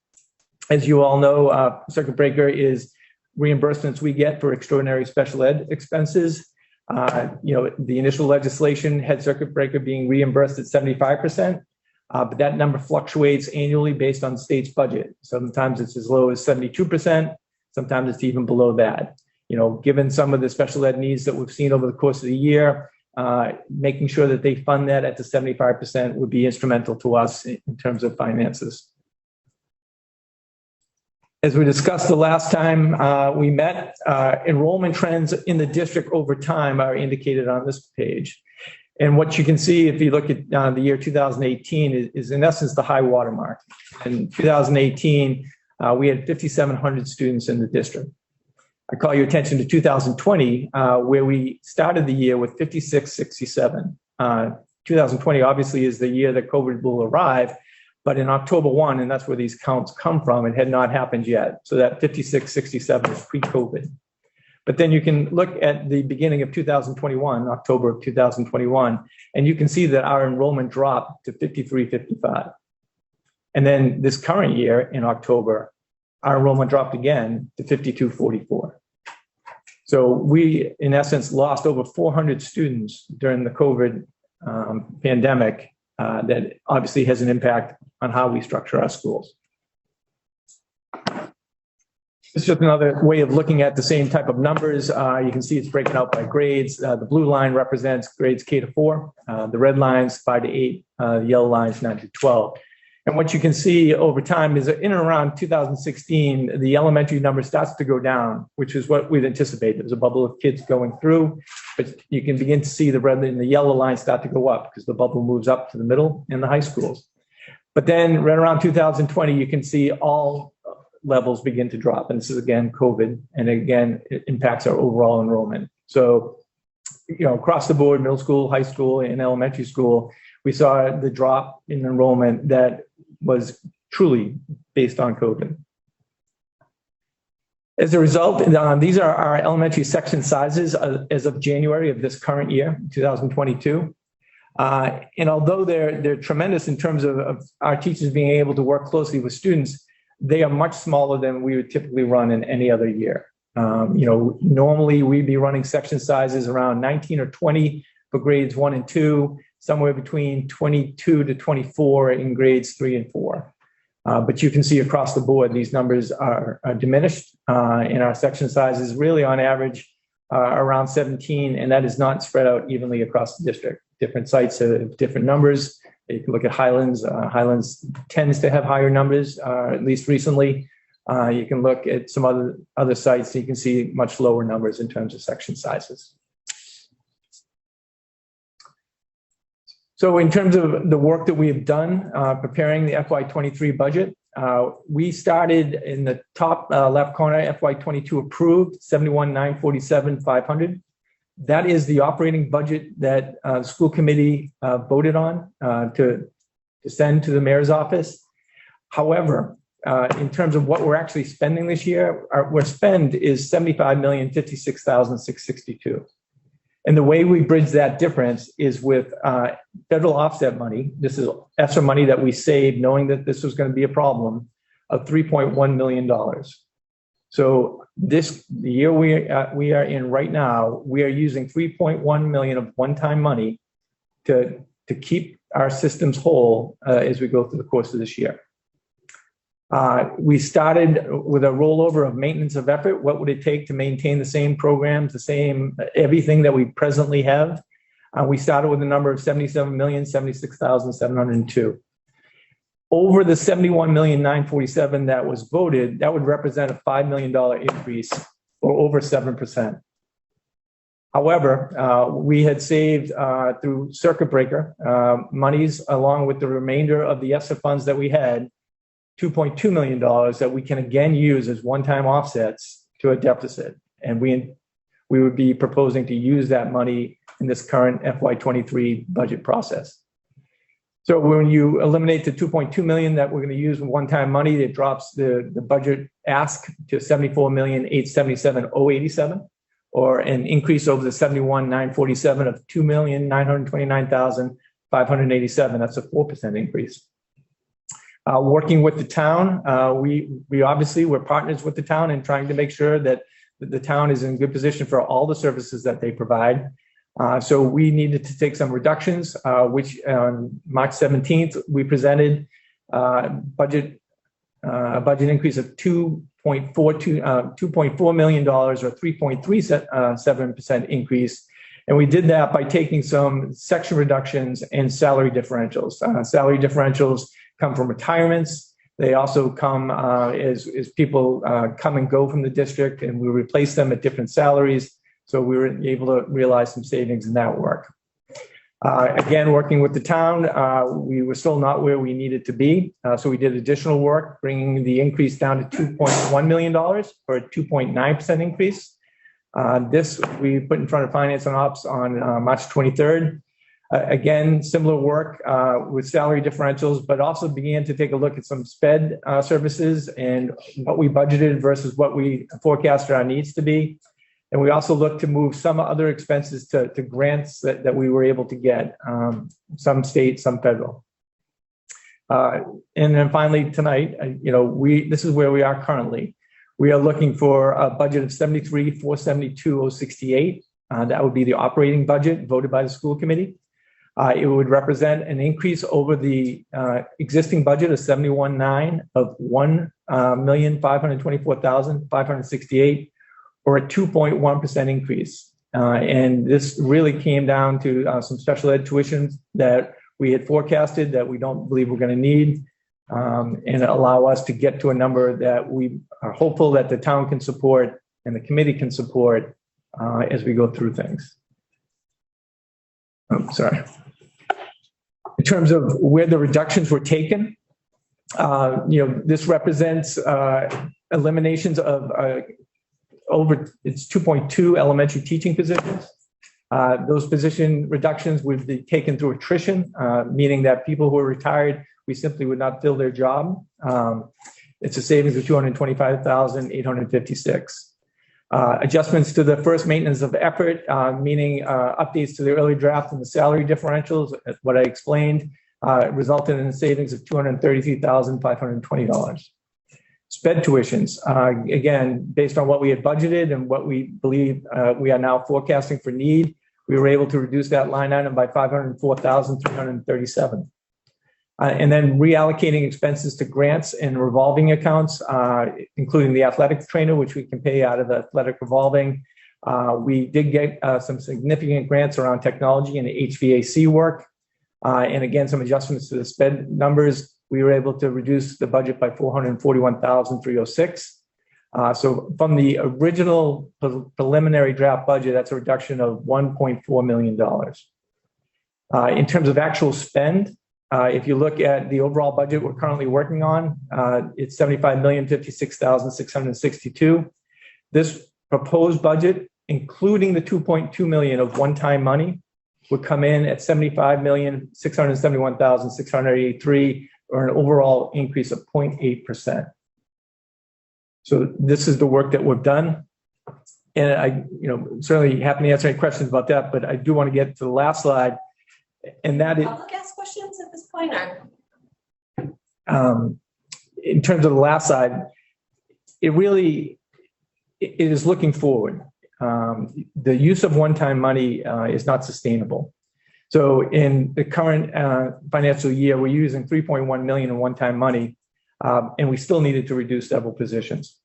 As you all know, Circuit Breaker is reimbursements we get for extraordinary special ed expenses. The initial legislation had circuit breaker being reimbursed at 75%, but that number fluctuates annually based on the state's budget. Sometimes it's as low as 72%, sometimes it's even below that. Given some of the special ed needs that we've seen over the course of the year, making sure that they fund that at the 75% would be instrumental to us in terms of finances. As we discussed the last time we met, enrollment trends in the district over time are indicated on this page. And what you can see if you look at the year 2018 is in essence the high water mark. In 2018, we had 5,700 students in the district. I call your attention to 2020, where we started the year with 5,667. 2020 obviously is the year that COVID will arrive, but in October 1, and that's where these counts come from, it had not happened yet. So that 5,667 is pre-COVID. But then you can look at the beginning of 2021, October of 2021, and you can see that our enrollment dropped to 5,355. And then this current year in October, our enrollment dropped again to 5,244. So we, in essence, lost over 400 students during the COVID pandemic. That obviously has an impact on how we structure our schools. This is just another way of looking at the same type of numbers. You can see it's breaking out by grades. The blue line represents grades K to 4. The red line's 5 to 8. The yellow line's 9 to 12. And what you can see over time is that in and around 2016, the elementary number starts to go down, which is what we'd anticipate. There's a bubble of kids going through, but you can begin to see the red and the yellow line start to go up because the bubble moves up to the middle and the high schools. But then right around 2020, you can see all levels begin to drop. And this is again COVID, and again, it impacts our overall enrollment. So, across the board, middle school, high school, and elementary school, we saw the drop in enrollment that was truly based on COVID. As a result, these are our elementary section sizes as of January of this current year, 2022. And although they're tremendous in terms of our teachers being able to work closely with students, they are much smaller than we would typically run in any other year. Normally we'd be running section sizes around 19 or 20 for grades 1 and 2, somewhere between 22 to 24 in grades 3 and 4. But you can see across the board, these numbers are diminished in our section sizes, really on average around 17, and that is not spread out evenly across the district. Different sites have different numbers. You can look at Highlands. Highlands tends to have higher numbers, at least recently. You can look at some other sites, and you can see much lower numbers in terms of section sizes. So in terms of the work that we have done preparing the FY23 budget, we started in the top left corner, FY22 approved, 71,947,500. That is the operating budget that the school committee voted on to send to the mayor's office. However, in terms of what we're actually spending this year, our spend is 75,056,662. And the way we bridge that difference is with federal offset money. This is ESSER money that we saved knowing that this was going to be a problem of $3.1 million. So the year we are in right now, we are using $3.1 million of one-time money to keep our systems whole as we go through the course of this year. We started with a rollover of maintenance of effort. What would it take to maintain the same programs, the same everything that we presently have? We started with a number of $77,076,702. Over the $71,947,000 that was voted, that would represent a $5 million increase, or over 7%. However, we had saved through circuit breaker monies, along with the remainder of the ESSER funds that we had, $2.2 million that we can again use as one-time offsets to a deficit. And we would be proposing to use that money in this current FY23 budget process. So when you eliminate the $2.2 million that we're going to use one-time money, it drops the budget ask to $74,877,087, or an increase over the $71,947 of $2,929,587. That's a 4% increase. Working with the town, we obviously, we're partners with the town and trying to make sure that the town is in good position for all the services that they provide. So we needed to take some reductions, which on March 17th, we presented a budget increase of $2.4 million or 3.37% increase. And we did that by taking some section reductions and salary differentials. Salary differentials come from retirements. They also come as people come and go from the district, and we replace them at different salaries. So we were able to realize some savings in that work. Again, working with the town, we were still not where we needed to be. So we did additional work, bringing the increase down to $2.1 million for a 2.9% increase. This we put in front of Finance and Ops on March 23rd. Again, similar work with salary differentials, but also began to take a look at some SPED services and what we budgeted versus what we forecasted our needs to be. And we also looked to move some other expenses to grants that we were able to get, some state, some federal. And then finally tonight, this is where we are currently. We are looking for a budget of $73,472,068. That would be the operating budget voted by the school committee. It would represent an increase over the existing budget of $71,900 of $1,524,568, or a 2.1% increase. And this really came down to some special ed tuitions that we had forecasted that we don't believe we're going to need, and allow us to get to a number that we are hopeful that the town can support and the committee can support as we go through things. Oh, sorry. In terms of where the reductions were taken, this represents eliminations of it's 2.2 elementary teaching positions. Those position reductions would be taken through attrition, meaning that people who are retired, we simply would not fill their job. It's a savings of $225,856. Adjustments to the first maintenance of effort, meaning updates to the early draft and the salary differentials, what I explained, resulted in a savings of $233,520. SPED tuitions, again, based on what we had budgeted and what we believe we are now forecasting for need, we were able to reduce that line item by $504,337. And then reallocating expenses to grants and revolving accounts, including the athletic trainer, which we can pay out of the athletic revolving. We did get some significant grants around technology and the HVAC work. And again, some adjustments to the SPED numbers. We were able to reduce the budget by $441,306. So from the original preliminary draft budget, that's a reduction of $1.4 million. In terms of actual spend, if you look at the overall budget we're currently working on, it's $75,056,662. This proposed budget, including the $2.2 million of one-time money, would come in at $75,671,683, or an overall increase of 0.8%. So this is the work that we've done. And I, certainly happy to answer any questions about that, but I do want to get to the last slide. And that is, Public ask questions at this point, in terms of the last slide, it is looking forward. The use of one-time money is not sustainable. So in the current financial year, we're using $3.1 million in one-time money, and we still needed to reduce several positions.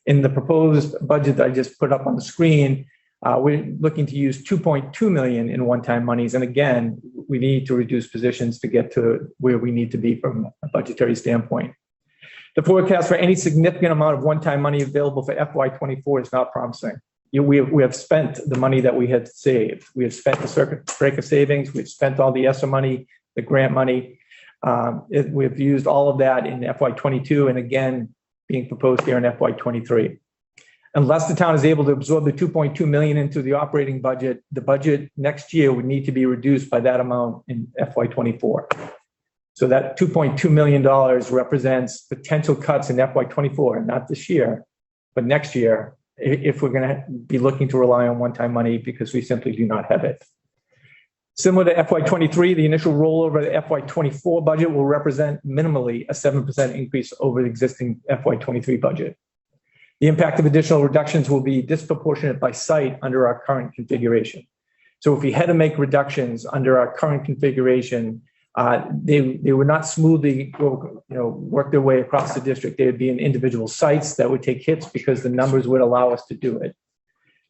In the proposed budget that I just put up on the screen, we're looking to use $2.2 million in one-time monies. And again, we need to reduce positions to get to where we need to be from a budgetary standpoint. The forecast for any significant amount of one-time money available for FY24 is not promising. We have spent the money that we had saved. We have spent the circuit breaker savings. We've spent all the ESSER money, the grant money. We've used all of that in FY22 and again, being proposed here in FY23. Unless the town is able to absorb the $2.2 million into the operating budget, the budget next year would need to be reduced by that amount in FY24. So that $2.2 million represents potential cuts in FY24, not this year, but next year, if we're going to be looking to rely on one-time money because we simply do not have it. Similar to FY23, the initial rollover of the FY24 budget will represent minimally a 7% increase over the existing FY23 budget. The impact of additional reductions will be disproportionate by site under our current configuration. So if we had to make reductions under our current configuration, they would not smoothly work their way across the district. They would be in individual sites that would take hits because the numbers would allow us to do it.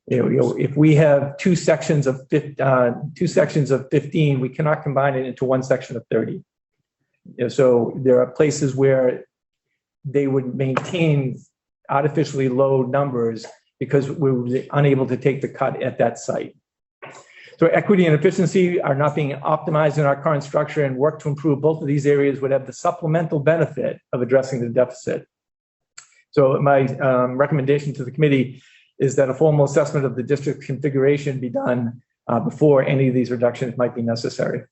If we have two sections of 15, we cannot combine it into one section of 30. So there are places where they would maintain artificially low numbers because we were unable to take the cut at that site. So equity and efficiency are not being optimized in our current structure, and work to improve both of these areas would have the supplemental benefit of addressing the deficit. So my recommendation to the committee is that a formal assessment of the district configuration be done before any of these reductions might be necessary.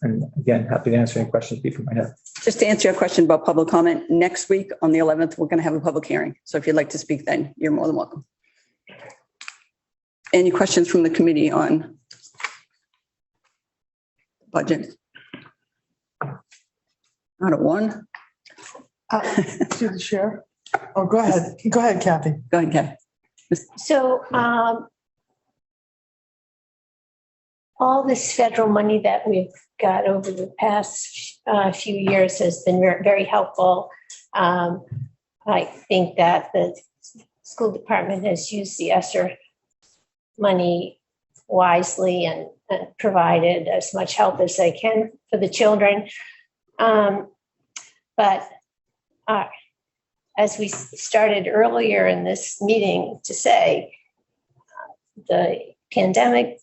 And again, happy to answer any questions people might have. Just to answer your question about public comment, next week on the 11th, we're going to have a public hearing. So if you'd like to speak then, you're more than welcome. Any questions from the committee on budget? Not a one. To the chair. Oh, go ahead. Go ahead, Kathy. Go ahead, Kathy. So all this federal money that we've got over the past few years has been very helpful. I think that the school department has used the ESSER money wisely and provided as much help as they can for the children. But as we started earlier in this meeting to say, the pandemic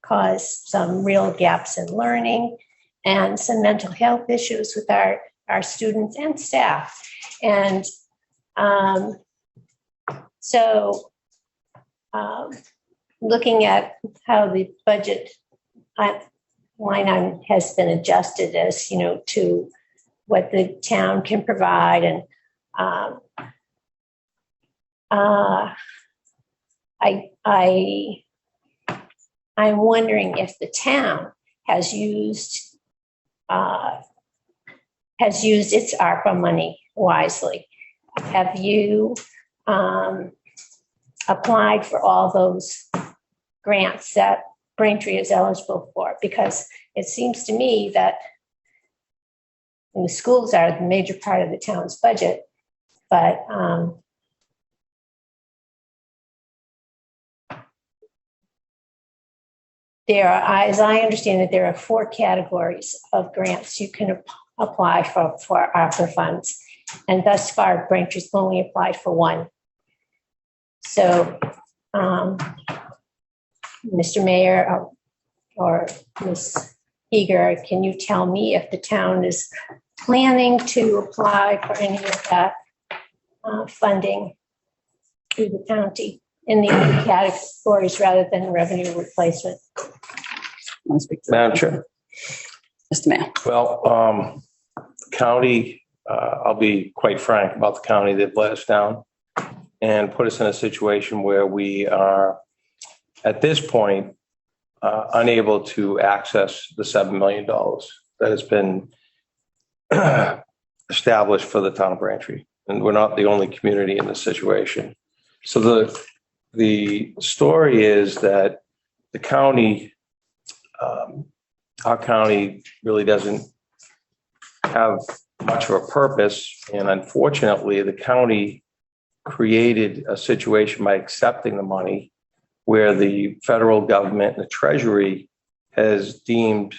caused some real gaps in learning and some mental health issues with our students and staff. And so looking at how the budget line item has been adjusted as, to what the town can provide. And I'm wondering if the town has used its ARPA money wisely. Have you applied for all those grants that Braintree is eligible for? Because it seems to me that the schools are the major part of the town's budget, but there are, as I understand it, there are 4 categories of grants you can apply for ARPA funds, and thus far Braintree's only applied for 1. So, Mr. Mayor or Ms. Eager, can you tell me if the town is planning to apply for any of that funding through the county in the other categories rather than revenue replacement? Want to speak to Madam Chair. Mr. Mayor. Well, county, I'll be quite frank about the county. They've let us down and put us in a situation where we are, at this point, unable to access the $7 million that has been established for the town of Braintree. And we're not the only community in this situation. So the story is that the county, our county really doesn't have much of a purpose. And unfortunately, the county created a situation by accepting the money where the federal government and the Treasury has deemed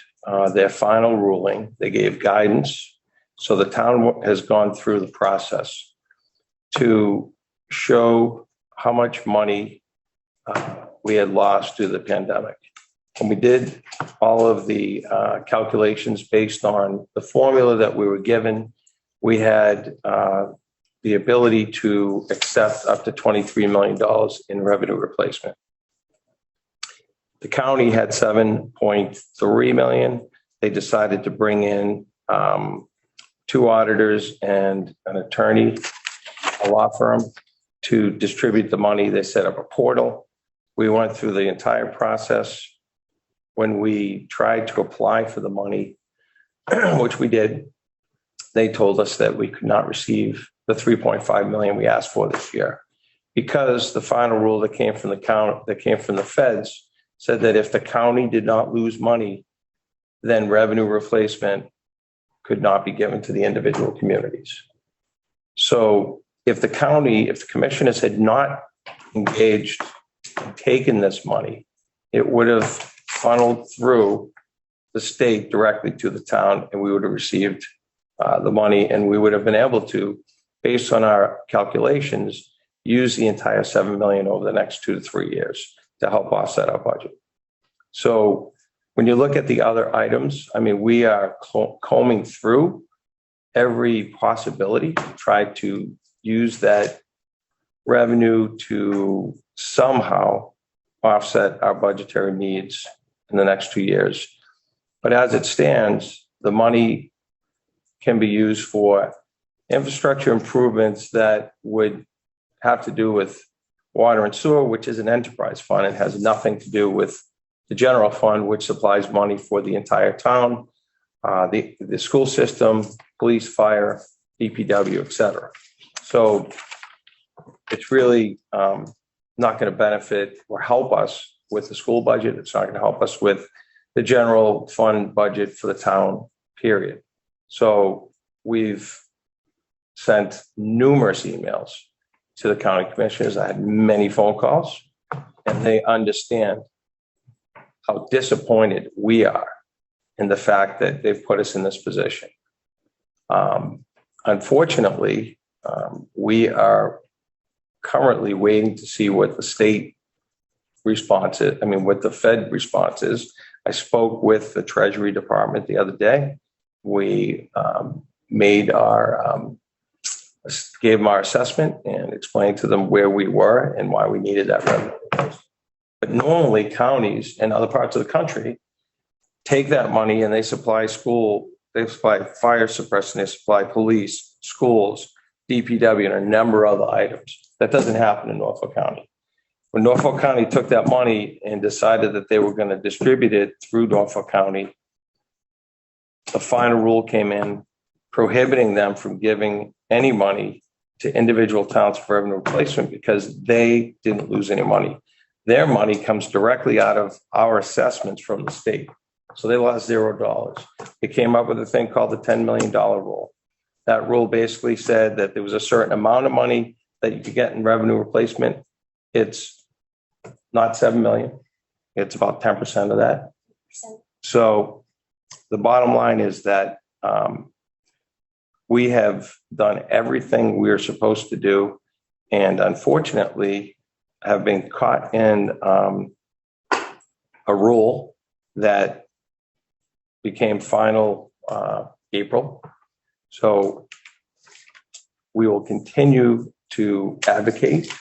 their final ruling. They gave guidance. So the town has gone through the process to show how much money we had lost due to the pandemic. And we did all of the calculations based on the formula that we were given. We had the ability to accept up to $23 million in revenue replacement. The county had $7.3 million. They decided to bring in 2 auditors and an attorney, a law firm, to distribute the money. They set up a portal. We went through the entire process. when we tried to apply for the money, which we did, they told us that we could not receive the 3.5 million we asked for this year, because the final rule that came from the feds said that if the county did not lose money, then revenue replacement could not be given to the individual communities. So if the commissioners had not engaged and taken this money, it would have funneled through the state directly to the town, and we would have received the money, and we would have been able to, based on our calculations, use the entire 7 million over the next 2 to 3 years to help offset our budget. So when you look at the other items, I mean, we are combing through every possibility to try to use that revenue to somehow offset our budgetary needs in the next 2 years. But as it stands, the money can be used for infrastructure improvements that would have to do with water and sewer, which is an enterprise fund and has nothing to do with the general fund, which supplies money for the entire town, the school system, police, fire, DPW, et cetera. So it's really not going to benefit or help us with the school budget. It's not going to help us with the general fund budget for the town, period. So we've sent numerous emails to the county commissioners. I had many phone calls, and they understand how disappointed we are in the fact that they've put us in this position. Unfortunately, we are currently waiting to see what the state response is. I mean, what the Fed response is. I spoke with the Treasury Department the other day. We gave them our assessment and explained to them where we were and why we needed that revenue. But normally counties and other parts of the country take that money and they supply they supply fire suppression, they supply police, schools, DPW, and a number of other items. That doesn't happen in Norfolk County. When Norfolk County took that money and decided that they were going to distribute it through Norfolk County, the final rule came in prohibiting them from giving any money to individual towns for revenue replacement because they didn't lose any money. Their money comes directly out of our assessments from the state. So they lost $0. They came up with a thing called the $10 million rule. That rule basically said that there was a certain amount of money that you could get in revenue replacement. It's not 7 million. It's about 10% of that. So the bottom line is that we have done everything we are supposed to do, and unfortunately have been caught in a rule that became final April. So we will continue to advocate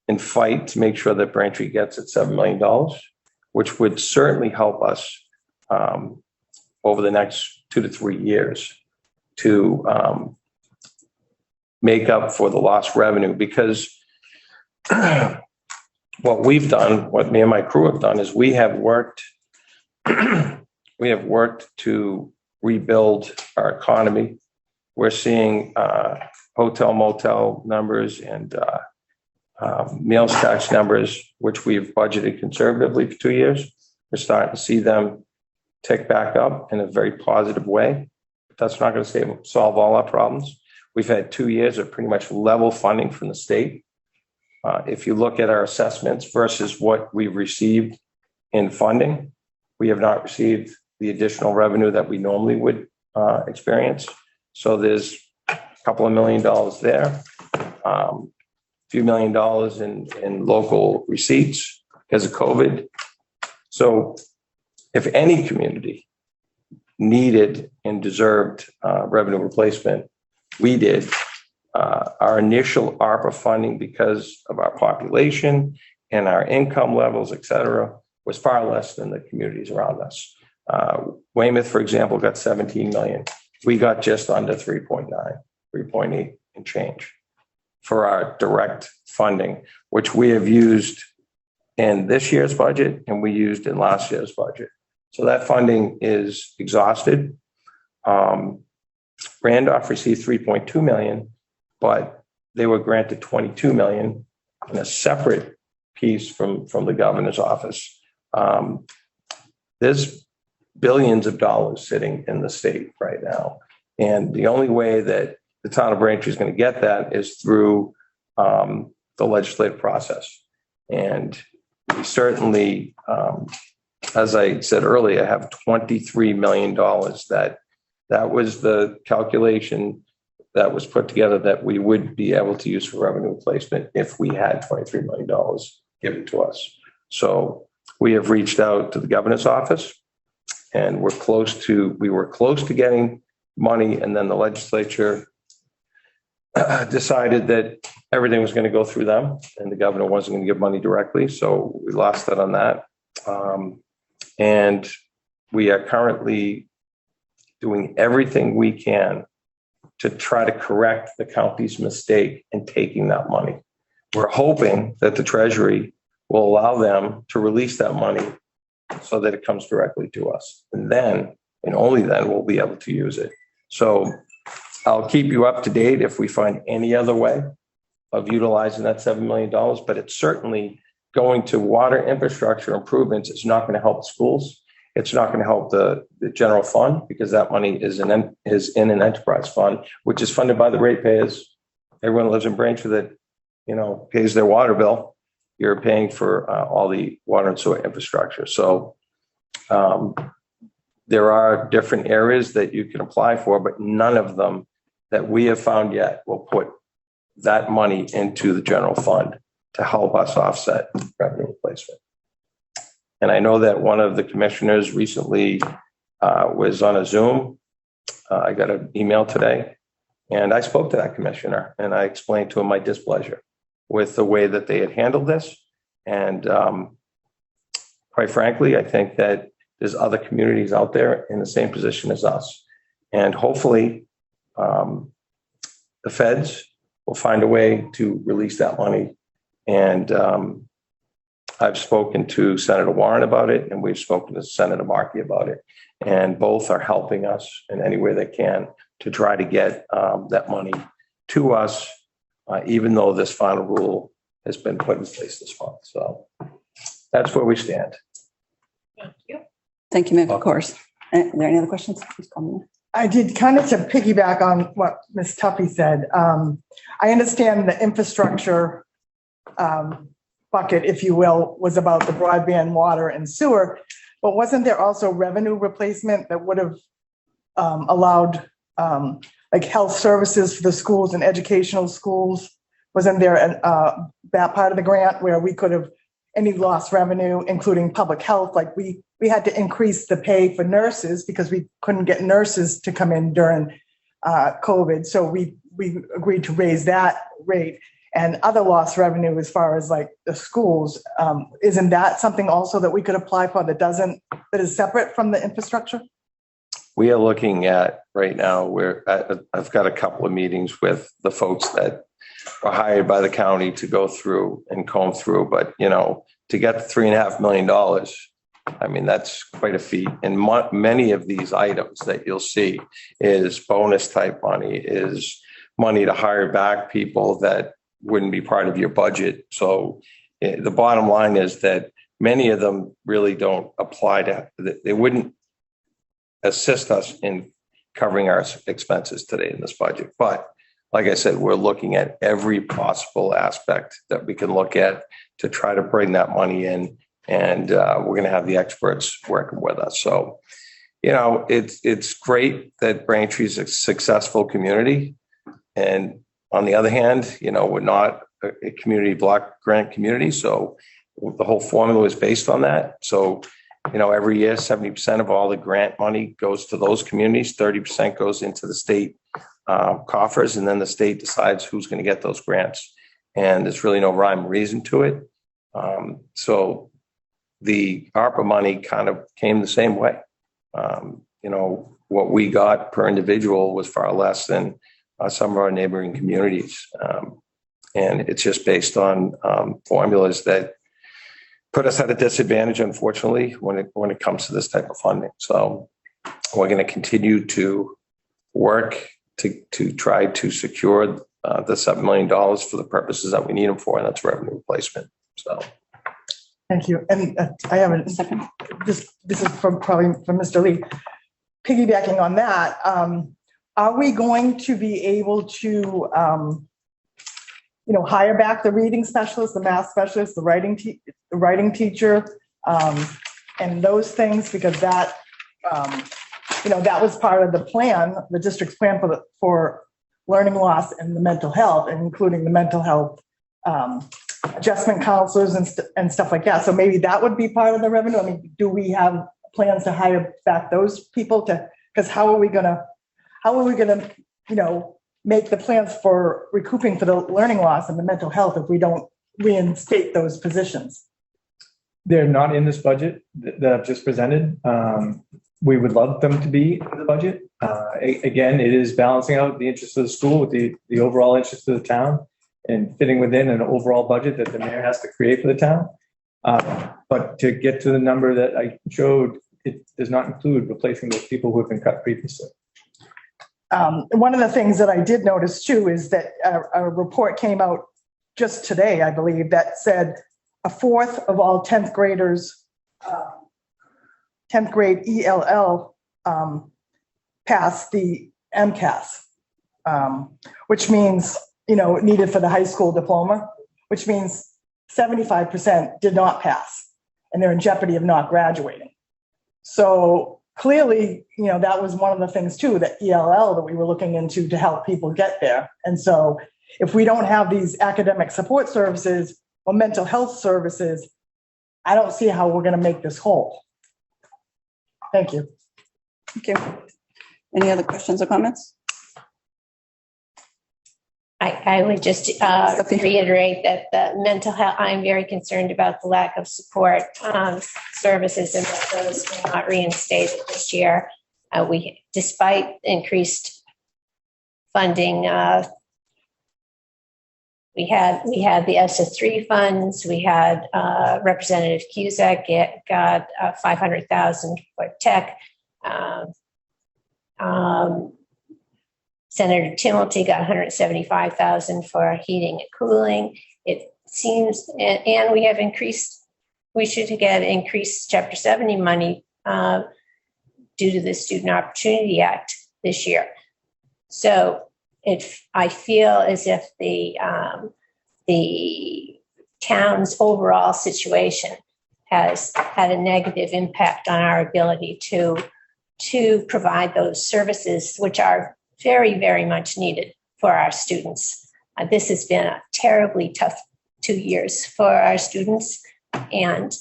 and fight to make sure that Braintree gets its $7 million, which would certainly help us over the next 2 to 3 years to make up for the lost revenue. Because what we've done, what me and my crew have done, is we have worked to rebuild our economy. We're seeing hotel, motel numbers and meals tax numbers, which we've budgeted conservatively for 2 years. We're starting to see them tick back up in a very positive way. But that's not going to solve all our problems. We've had 2 years of pretty much level funding from the state. If you look at our assessments versus what we've received in funding, we have not received the additional revenue that we normally would experience. So there's a couple of $1 million there, a few $1 million in local receipts because of COVID. So if any community needed and deserved revenue replacement, we did. Our initial ARPA funding, because of our population and our income levels, et cetera, was far less than the communities around us. Weymouth, for example, got 17 million. We got just under 3.9, 3.8 and change for our direct funding, which we have used in this year's budget and we used in last year's budget. So that funding is exhausted. Randolph received 3.2 million, but they were granted 22 million in a separate piece from the governor's office. There's billions of dollars sitting in the state right now. And the only way that the town of Braintree is going to get that is through the legislative process. And we certainly, as I said earlier, have $23 million that was the calculation that was put together that we would be able to use for revenue replacement if we had $23 million given to us. So we have reached out to the governor's office, and we were close to getting money, and then the legislature decided that everything was going to go through them and the governor wasn't going to give money directly. So we lost that on that. And we are currently doing everything we can to try to correct the county's mistake in taking that money. We're hoping that the Treasury will allow them to release that money so that it comes directly to us. And then, and only then, we'll be able to use it. So I'll keep you up to date if we find any other way of utilizing that $7 million, but it's certainly going to water infrastructure improvements. It's not going to help schools. It's not going to help the general fund because that money is in an enterprise fund, which is funded by the ratepayers. Everyone lives in Braintree that, pays their water bill. You're paying for all the water and sewer infrastructure. So there are different areas that you can apply for, but none of them that we have found yet will put that money into the general fund to help us offset revenue replacement. And I know that one of the commissioners recently was on a Zoom. I got an email today, and I spoke to that commissioner, and I explained to him my displeasure with the way that they had handled this. And quite frankly, I think that there's other communities out there in the same position as us. And hopefully the feds will find a way to release that money. And I've spoken to Senator Warren about it, and we've spoken to Senator Markey about it. And both are helping us in any way they can to try to get that money to us, even though this final rule has been put in place this month. So that's where we stand. Thank you. Thank you, Mayor, of course. Are there any other questions? Please call me. I did kind of to piggyback on what Ms. Tuffy said. I understand the infrastructure bucket, if you will, was about the broadband, water, and sewer, but wasn't there also revenue replacement that would have allowed like health services for the schools and educational schools? Wasn't there that part of the grant where we could have any lost revenue, including public health? Like we had to increase the pay for nurses because we couldn't get nurses to come in during COVID. So we agreed to raise that rate. And other lost revenue as far as like the schools, isn't that something also that we could apply for that is separate from the infrastructure? We are looking at right now I've got a couple of meetings with the folks that are hired by the county to go through and comb through, but to get the $3.5 million, I mean, that's quite a feat. And many of these items that you'll see is bonus type money, is money to hire back people that wouldn't be part of your budget. So the bottom line is that many of them really don't apply to, they wouldn't assist us in covering our expenses today in this budget. But like I said, we're looking at every possible aspect that we can look at to try to bring that money in. And we're going to have the experts working with us. So, it's great that Braintree is a successful community. And on the other hand, we're not a community block grant community. So the whole formula is based on that. So, every year, 70% of all the grant money goes to those communities, 30% goes into the state coffers, and then the state decides who's going to get those grants. And there's really no rhyme or reason to it. So the ARPA money kind of came the same way. What we got per individual was far less than some of our neighboring communities. And it's just based on formulas that put us at a disadvantage, unfortunately, when it comes to this type of funding. So we're going to continue to work to try to secure the $7 million for the purposes that we need them for, and that's revenue replacement. So. Thank you. And I have a second. This is probably from Mr. Lee. Piggybacking on that, are we going to be able to, hire back the reading specialist, the math specialist, the writing teacher, and those things, because that, that was part of the plan, the district's plan for learning loss and the mental health, including the mental health adjustment counselors and stuff like that. So maybe that would be part of the revenue. I mean, do we have plans to hire back those people because how are we gonna, make the plans for recouping for the learning loss and the mental health if we don't reinstate those positions? They're not in this budget that I've just presented. We would love them to be in the budget. Again, it is balancing out the interest of the school with the overall interest of the town and fitting within an overall budget that the mayor has to create for the town. But to get to the number that I showed, it does not include replacing those people who have been cut previously. One of the things that I did notice too is that a report came out just today, I believe, that said a fourth of all 10th graders, 10th grade ELL passed the MCAS, which means, needed for the high school diploma, which means 75% did not pass and they're in jeopardy of not graduating. So clearly, that was one of the things too, that ELL that we were looking into to help people get there. And so if we don't have these academic support services or mental health services, I don't see how we're going to make this whole. Thank you. Thank you. Any other questions or comments? I would just reiterate that the mental health, I'm very concerned about the lack of support services and that those were not reinstated this year. Despite increased funding, we had the SS3 funds. We had Representative Cusack got $500,000 for tech. Senator Timilty got $175,000 for heating and cooling. It seems, and we have we should get increased Chapter 70 money due to the Student Opportunity Act this year. So I feel as if the town's overall situation has had a negative impact on our ability to provide those services, which are very, very much needed for our students. This has been a terribly tough 2 years for our students, and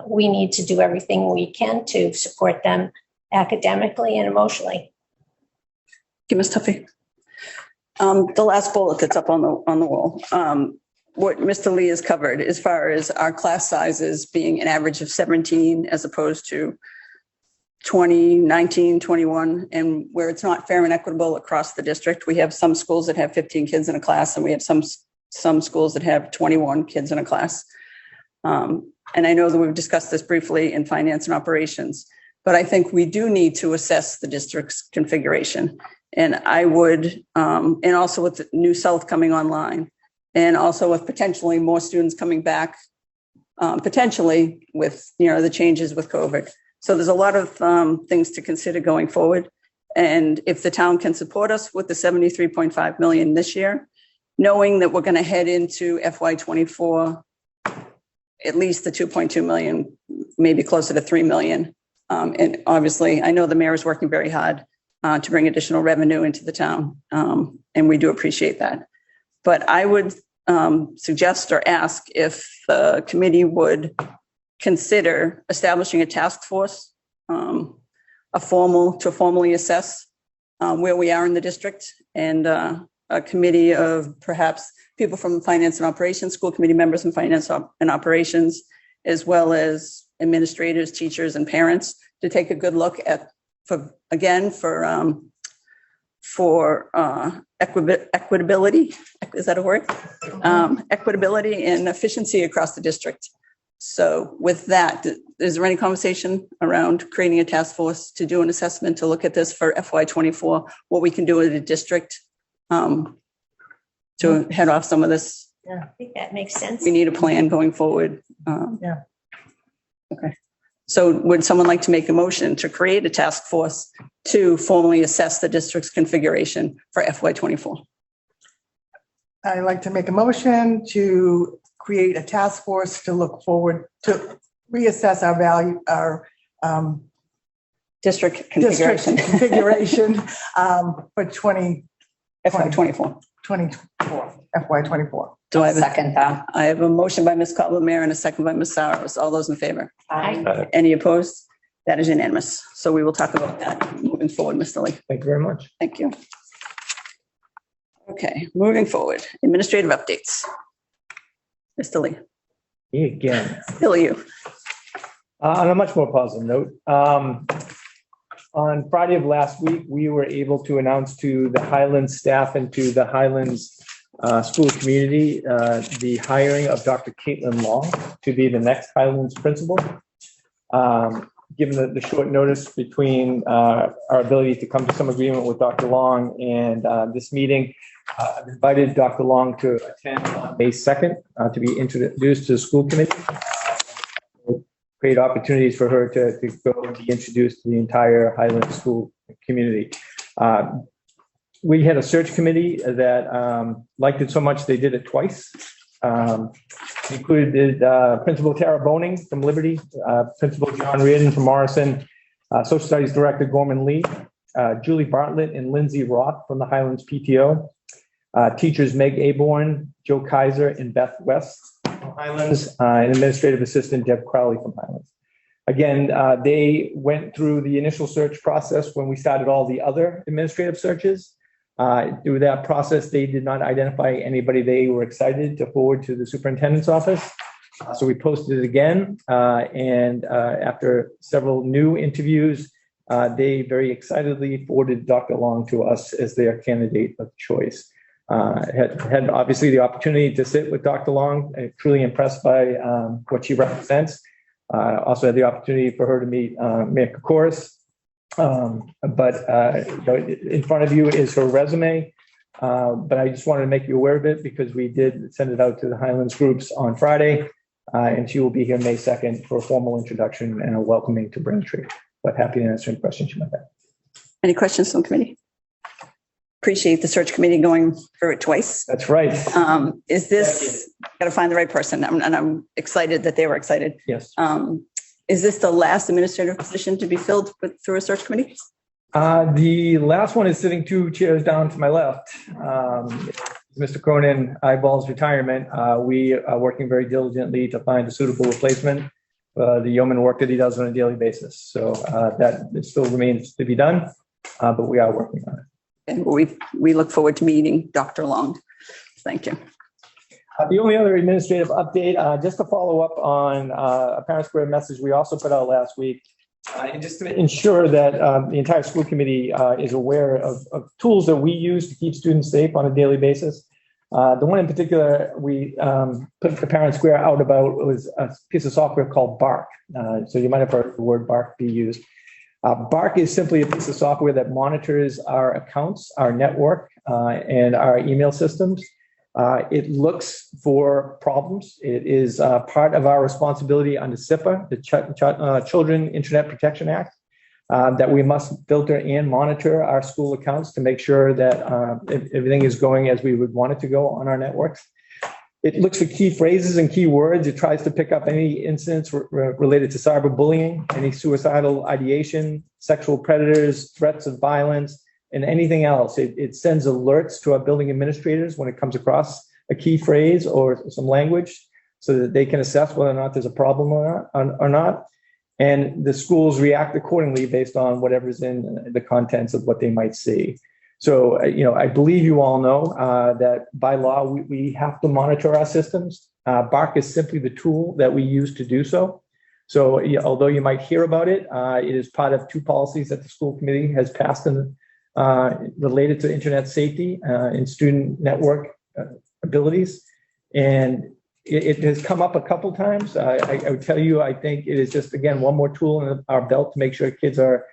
we need to do everything we can to support them academically and emotionally. Give us Tuffy. The last bullet that's up on the wall. What Mr. Lee has covered as far as our class sizes being an average of 17 as opposed to 20, 19, 21, and where it's not fair and equitable across the district. We have some schools that have 15 kids in a class, and we have some schools that have 21 kids in a class. And I know that we've discussed this briefly in finance and operations, but I think we do need to assess the district's configuration. And I would, and also with the New South coming online, and also with potentially more students coming back, potentially with, the changes with COVID. So there's a lot of things to consider going forward. And if the town can support us with the 73.5 million this year, knowing that we're going to head into FY24, at least the 2.2 million, maybe closer to 3 million. And obviously, I know the mayor is working very hard to bring additional revenue into the town. And we do appreciate that. But I would suggest or ask if the committee would consider establishing a task force, to formally assess where we are in the district, and a committee of perhaps people from finance and operations, school committee members from finance and operations, as well as administrators, teachers, and parents, to take a good look at, for equitability, is that a word? Equitability and efficiency across the district. So with that, is there any conversation around creating a task force to do an assessment to look at this for FY24, what we can do as a district to head off some of this? I think that makes sense. We need a plan going forward. Yeah. Okay. So would someone like to make a motion to create a task force to formally assess the district's configuration for FY24? I'd like to make a motion to create a task force to look forward to reassess our value, our District configuration. district configuration for FY24. 24, FY24. Do I have a Second that. I have a motion by Ms. Cobbler-Mayer and a second by Ms. Saros. All those in favor? Aye. Any opposed? That is unanimous. So we will talk about that moving forward, Mr. Lee. Thank you very much. Thank you. Okay, moving forward. Administrative updates. Mr. Lee, Me again. still you. On a much more positive note, on Friday of last week, we were able to announce to the Highlands staff and to the Highlands school community the hiring of Dr. Caitlin Long to be the next Highlands principal. Given the short notice between our ability to come to some agreement with Dr. Long and this meeting, I've invited Dr. Long to attend on May 2nd to be introduced to the school committee. Great opportunities for her to go and be introduced to the entire Highland school community. We had a search committee that liked it so much they did it twice. Included Principal Tara Boning from Liberty, Principal John Reardon from Morrison, Social Studies Director Gorman Lee, Julie Bartlett and Lindsay Roth from the Highlands PTO, teachers Meg Aborn, Joe Kaiser, and Beth West from Highlands, and Administrative Assistant Deb Crowley from Highlands. Again, they went through the initial search process when we started all the other administrative searches. Through that process, they did not identify anybody they were excited to forward to the superintendent's office. So we posted it again. And after several new interviews, they very excitedly forwarded Dr. Long to us as their candidate of choice. Had obviously the opportunity to sit with Dr. Long, truly impressed by what she represents. Also had the opportunity for her to meet Mayor Kokoris. But in front of you is her resume. But I just wanted to make you aware of it because we did send it out to the Highlands groups on Friday. And she will be here May 2nd for a formal introduction and a welcoming to Braintree. But happy to answer any questions you might have. Any questions from the committee? Appreciate the search committee going through it twice. That's right. Is this, got to find the right person, and I'm excited that they were excited. Yes. Is this the last administrative position to be filled through a search committee? The last one is sitting 2 chairs down to my left. Mr. Cronin eyeballs retirement. We are working very diligently to find a suitable replacement. The yeoman work that he does on a daily basis. So that still remains to be done, but we are working on it. And we look forward to meeting Dr. Long. Thank you. The only other administrative update, just to follow up on a Parent Square message we also put out last week, and just to ensure that the entire school committee is aware of tools that we use to keep students safe on a daily basis. The one in particular we put the Parent Square out about was a piece of software called Bark. So you might have heard the word Bark be used. Bark is simply a piece of software that monitors our accounts, our network, and our email systems. It looks for problems. It is part of our responsibility under CIPA, the Children Internet Protection Act, that we must filter and monitor our school accounts to make sure that everything is going as we would want it to go on our networks. It looks for key phrases and key words. It tries to pick up any incidents related to cyberbullying, any suicidal ideation, sexual predators, threats of violence, and anything else. It sends alerts to our building administrators when it comes across a key phrase or some language so that they can assess whether or not there's a problem or not. And the schools react accordingly based on whatever's in the contents of what they might see. So, I believe you all know that by law, we have to monitor our systems. Bark is simply the tool that we use to do so. So although you might hear about it, it is part of 2 policies that the school committee has passed related to internet safety and student network abilities. And it has come up a couple times. I would tell you, I think it is just, again, one more tool in our belt to make sure kids are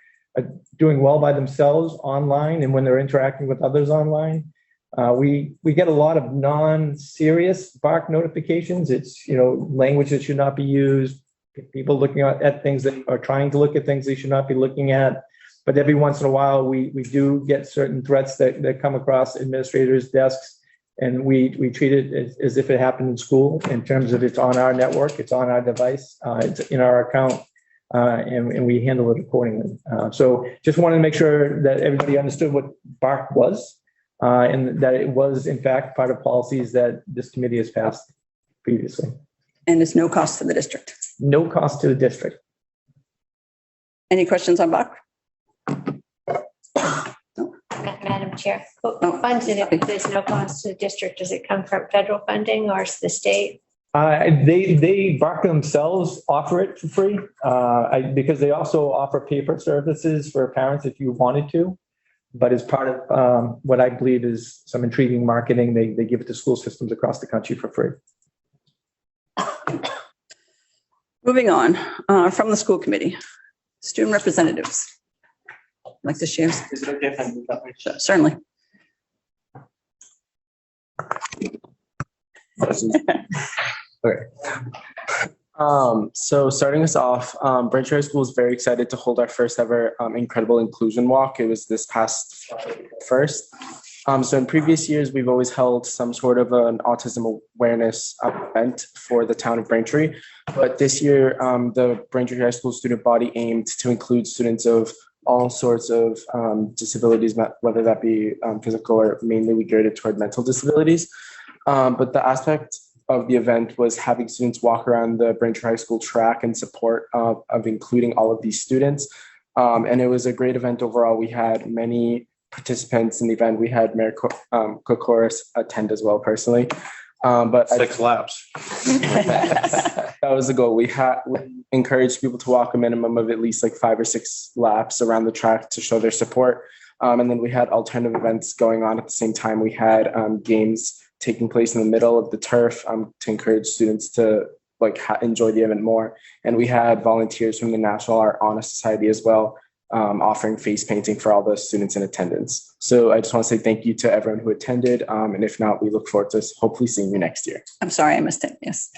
doing well by themselves online and when they're interacting with others online. We get a lot of non-serious BARC notifications. It's, language that should not be used, people looking at things that are trying to look at things they should not be looking at. But every once in a while, we do get certain threats that come across administrators' desks, and we treat it as if it happened in school in terms of it's on our network, it's on our device, it's in our account, and we handle it accordingly. So just wanted to make sure that everybody understood what BARC was, and that it was, in fact, part of policies that this committee has passed previously. And it's no cost to the district. No cost to the district. Any questions on BARC? Madam Chair, No. funds, and if there's no cost to the district, does it come from federal funding or the state? They BARC themselves offer it for free because they also offer paper services for parents if you wanted to. But as part of what I believe is some intriguing marketing, they give it to school systems across the country for free. Moving on from the school committee, student representatives. Like to share? Is it okay if I move that way? Certainly. Okay. So starting us off, Braintree High School is very excited to hold our first ever Incredible Inclusion Walk. It was this past first. So in previous years, we've always held some sort of an autism awareness event for the town of Braintree. But this year, the Braintree High School student body aimed to include students of all sorts of disabilities, whether that be physical or mainly geared toward mental disabilities. But the aspect of the event was having students walk around the Braintree High School track in support of including all of these students. And it was a great event overall. We had many participants in the event. We had Mayor Kokoris attend as well personally. But 6 laps. that was the goal. We encouraged people to walk a minimum of at least like 5 or 6 laps around the track to show their support. And then we had alternative events going on at the same time. We had games taking place in the middle of the turf to encourage students to enjoy the event more. And we had volunteers from the National Art Honor Society as well, offering face painting for all the students in attendance. So I just want to say thank you to everyone who attended. And if not, we look forward to hopefully seeing you next year. I'm sorry, I missed it. Yes.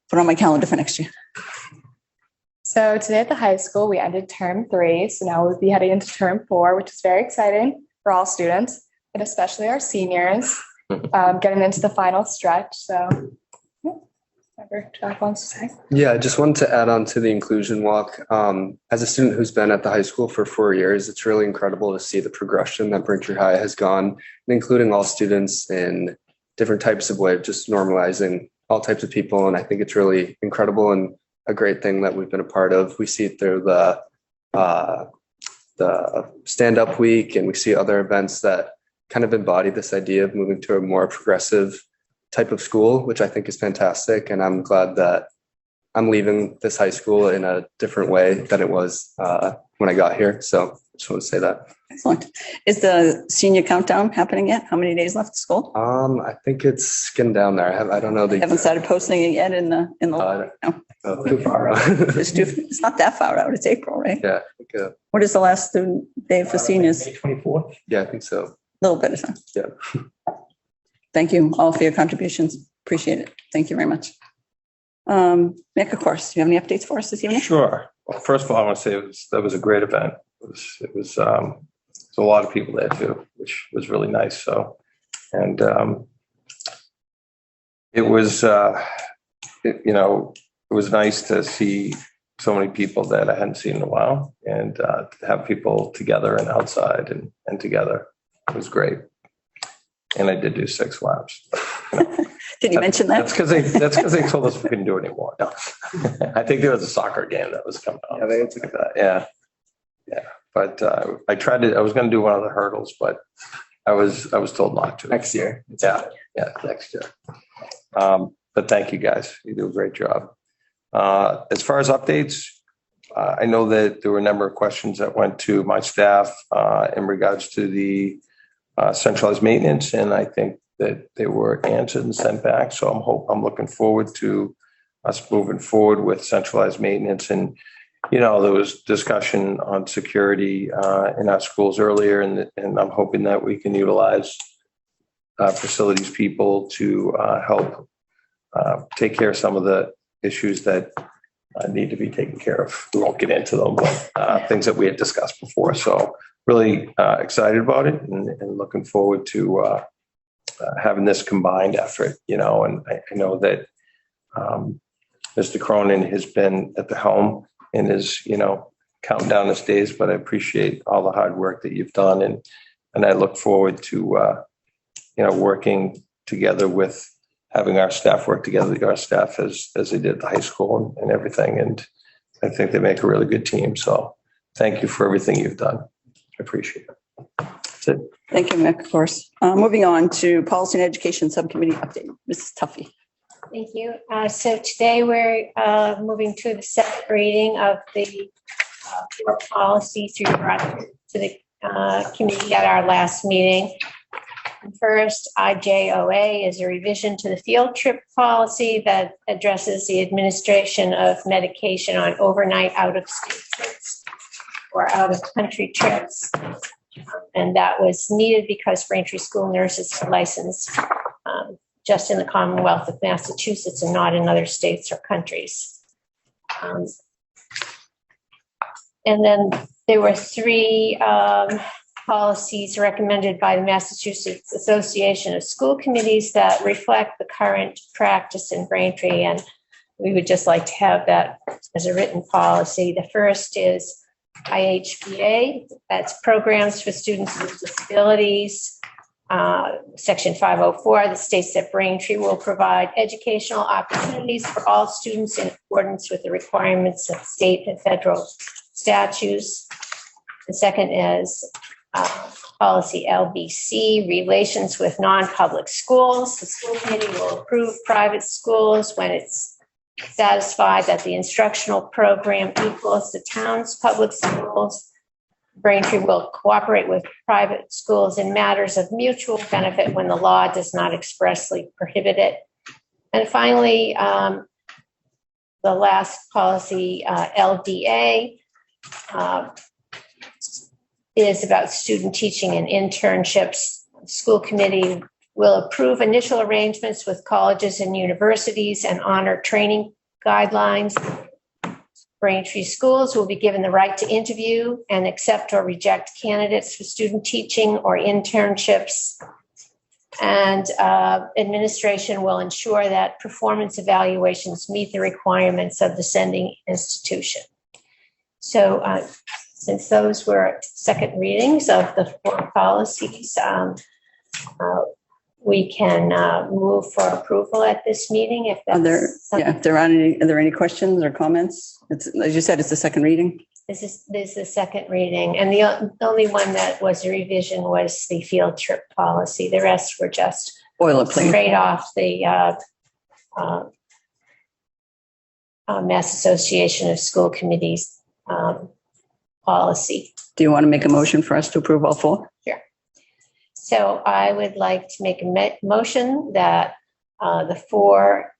Put on my calendar for next year. So today at the high school, we ended term 3. So now we'll be heading into term 4, which is very exciting for all students, and especially our seniors, getting into the final stretch. So whatever Jack wants to say. Yeah, I just wanted to add on to the inclusion walk. As a student who's been at the high school for 4 years, it's really incredible to see the progression that Braintree High has gone, including all students in different types of ways, just normalizing all types of people. And I think it's really incredible and a great thing that we've been a part of. We see it through the stand-up week, and we see other events that kind of embody this idea of moving to a more progressive type of school, which I think is fantastic. And I'm glad that I'm leaving this high school in a different way than it was when I got here. So I just want to say that. Excellent. Is the senior countdown happening yet? How many days left of school? I think it's getting down there. I don't know. I haven't started posting it yet in the. No. Too far out. It's not that far out. It's April, right? Yeah. What is the last student day for seniors? May 24th. Yeah, I think so. A little bit of time. Yeah. Thank you all for your contributions. Appreciate it. Thank you very much. Nick, of course, do you have any updates for us this evening? Sure. Well, first of all, I want to say that was a great event. It was a lot of people there too, which was really nice. So, and it was it was nice to see so many people that I hadn't seen in a while, and to have people together and outside and together. It was great. And I did do 6 laps. Did you mention that? That's because they told us we couldn't do it anymore. No. I think there was a soccer game that was coming up. Yeah. But I was going to do one of the hurdles, but I was told not to. Next year. Yeah, next year. But thank you guys. You do a great job. As far as updates, I know that there were a number of questions that went to my staff in regards to the centralized maintenance, and I think that they were answered and sent back. So I'm looking forward to us moving forward with centralized maintenance. And, you know, there was discussion on security in our schools earlier, and I'm hoping that we can utilize facilities people to help take care of some of the issues that need to be taken care of. We won't get into them, but things that we had discussed before. So really excited about it and looking forward to having this combined effort, you know, and I know that Mr. Cronin has been at the helm and is, you know, counting down his days, but I appreciate all the hard work that you've done. And I look forward to, you know, working together with having our staff work together with our staff as they did at the high school and everything. And I think they make a really good team. So thank you for everything you've done. I appreciate it. That's it. Thank you, Mick, of course. Moving on to Policy and Education Subcommittee update. Mrs. Tuffy. Thank you. So today we're moving to the second reading of the four policies we brought to the committee at our last meeting. First, IJOA is a revision to the field trip policy that addresses the administration of medication on overnight out-of-state trips or out-of-country trips. And that was needed because Braintree school nurses are licensed just in the Commonwealth of Massachusetts and not in other states or countries. And then there were three policies recommended by the Massachusetts Association of School Committees that reflect the current practice in Braintree, and we would just like to have that as a written policy. The first is IHBA, that's Programs for Students with Disabilities. Section 504, that states that Braintree will provide educational opportunities for all students in accordance with the requirements of state and federal statutes. The second is policy LBC, relations with non-public schools. The school committee will approve private schools when it's satisfied that the instructional program equals the town's public schools. Braintree will cooperate with private schools in matters of mutual benefit when the law does not expressly prohibit it. And finally, the last policy, LDA, is about student teaching and internships. The school committee will approve initial arrangements with colleges and universities and honor training guidelines. Braintree schools will be given the right to interview and accept or reject candidates for student teaching or internships. And administration will ensure that performance evaluations meet the requirements of the sending institution. So since those were second readings of the four policies, we can move for approval at this meeting. If that's are there any questions or comments? As you said, it's the second reading. This is the second reading, and the only one that was a revision was the field trip policy. The rest were just boilerplate, straight off the Mass Association of School Committees policy. Do you want to make a motion for us to approve all four? Sure. So I would like to make a motion that the four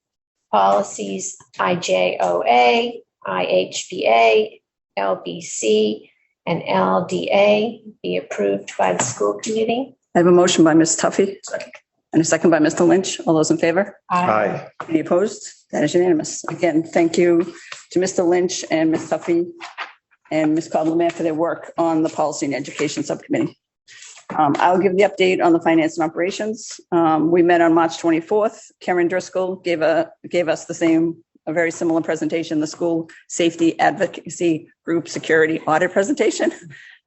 policies, IJOA, IHBA, LBC, and LDA, be approved by the school committee. I have a motion by Ms. Tuffy and a second by Mr. Lynch. All those in favor? Aye. Any opposed? That is unanimous. Again, thank you to Mr. Lynch and Ms. Tuffy and Ms. Cobbleman for their work on the Policy and Education Subcommittee. I'll give the update on the finance and operations. We met on March 24th. Karen Driscoll gave us a very similar presentation, the School Safety Advocacy Group Security Audit presentation.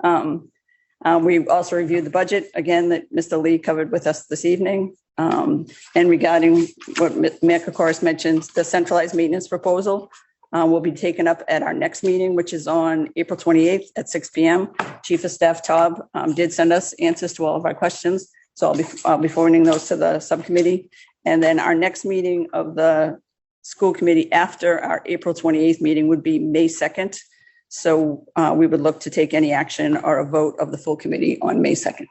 We also reviewed the budget, again, that Mr. Lee covered with us this evening. And regarding what Mick, of course, mentioned, the centralized maintenance proposal will be taken up at our next meeting, which is on April 28th at 6 p.m. Chief of Staff Taub did send us answers to all of our questions. So I'll be forwarding those to the subcommittee. And then our next meeting of the school committee after our April 28th meeting would be May 2nd. So we would look to take any action or a vote of the full committee on May 2nd.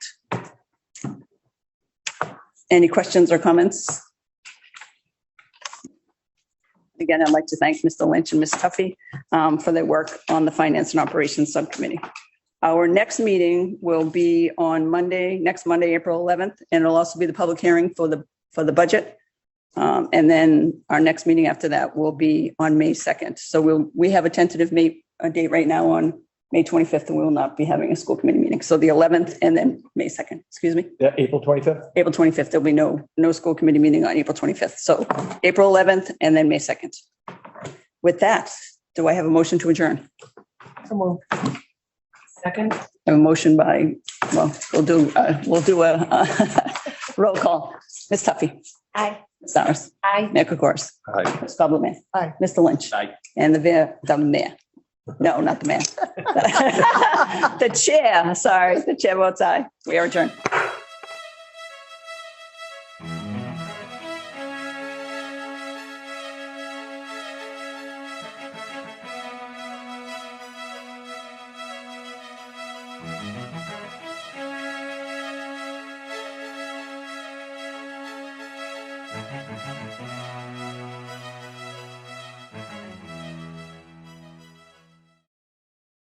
Any questions or comments? Again, I'd like to thank Mr. Lynch and Ms. Tuffy for their work on the Finance and Operations Subcommittee. Our next meeting will be on Monday, next Monday, April 11th, and it'll also be the public hearing for the budget. And then our next meeting after that will be on May 2nd. So we have a tentative date right now on May 25th, and we will not be having a school committee meeting. So the 11th and then May 2nd, excuse me. Yeah, April 25th? April 25th, there'll be no school committee meeting on April 25th. So April 11th and then May 2nd. With that, do I have a motion to adjourn? Second. I have a motion by, well, we'll do a roll call. Ms. Tuffy. Aye. Ms. Saros. Aye. Mayor Kokoris. Aye. Ms. Cobbleman. Aye. Mr. Lynch. Aye. And the mayor. No, not the mayor. The chair, sorry, the chair votes aye. We are adjourned.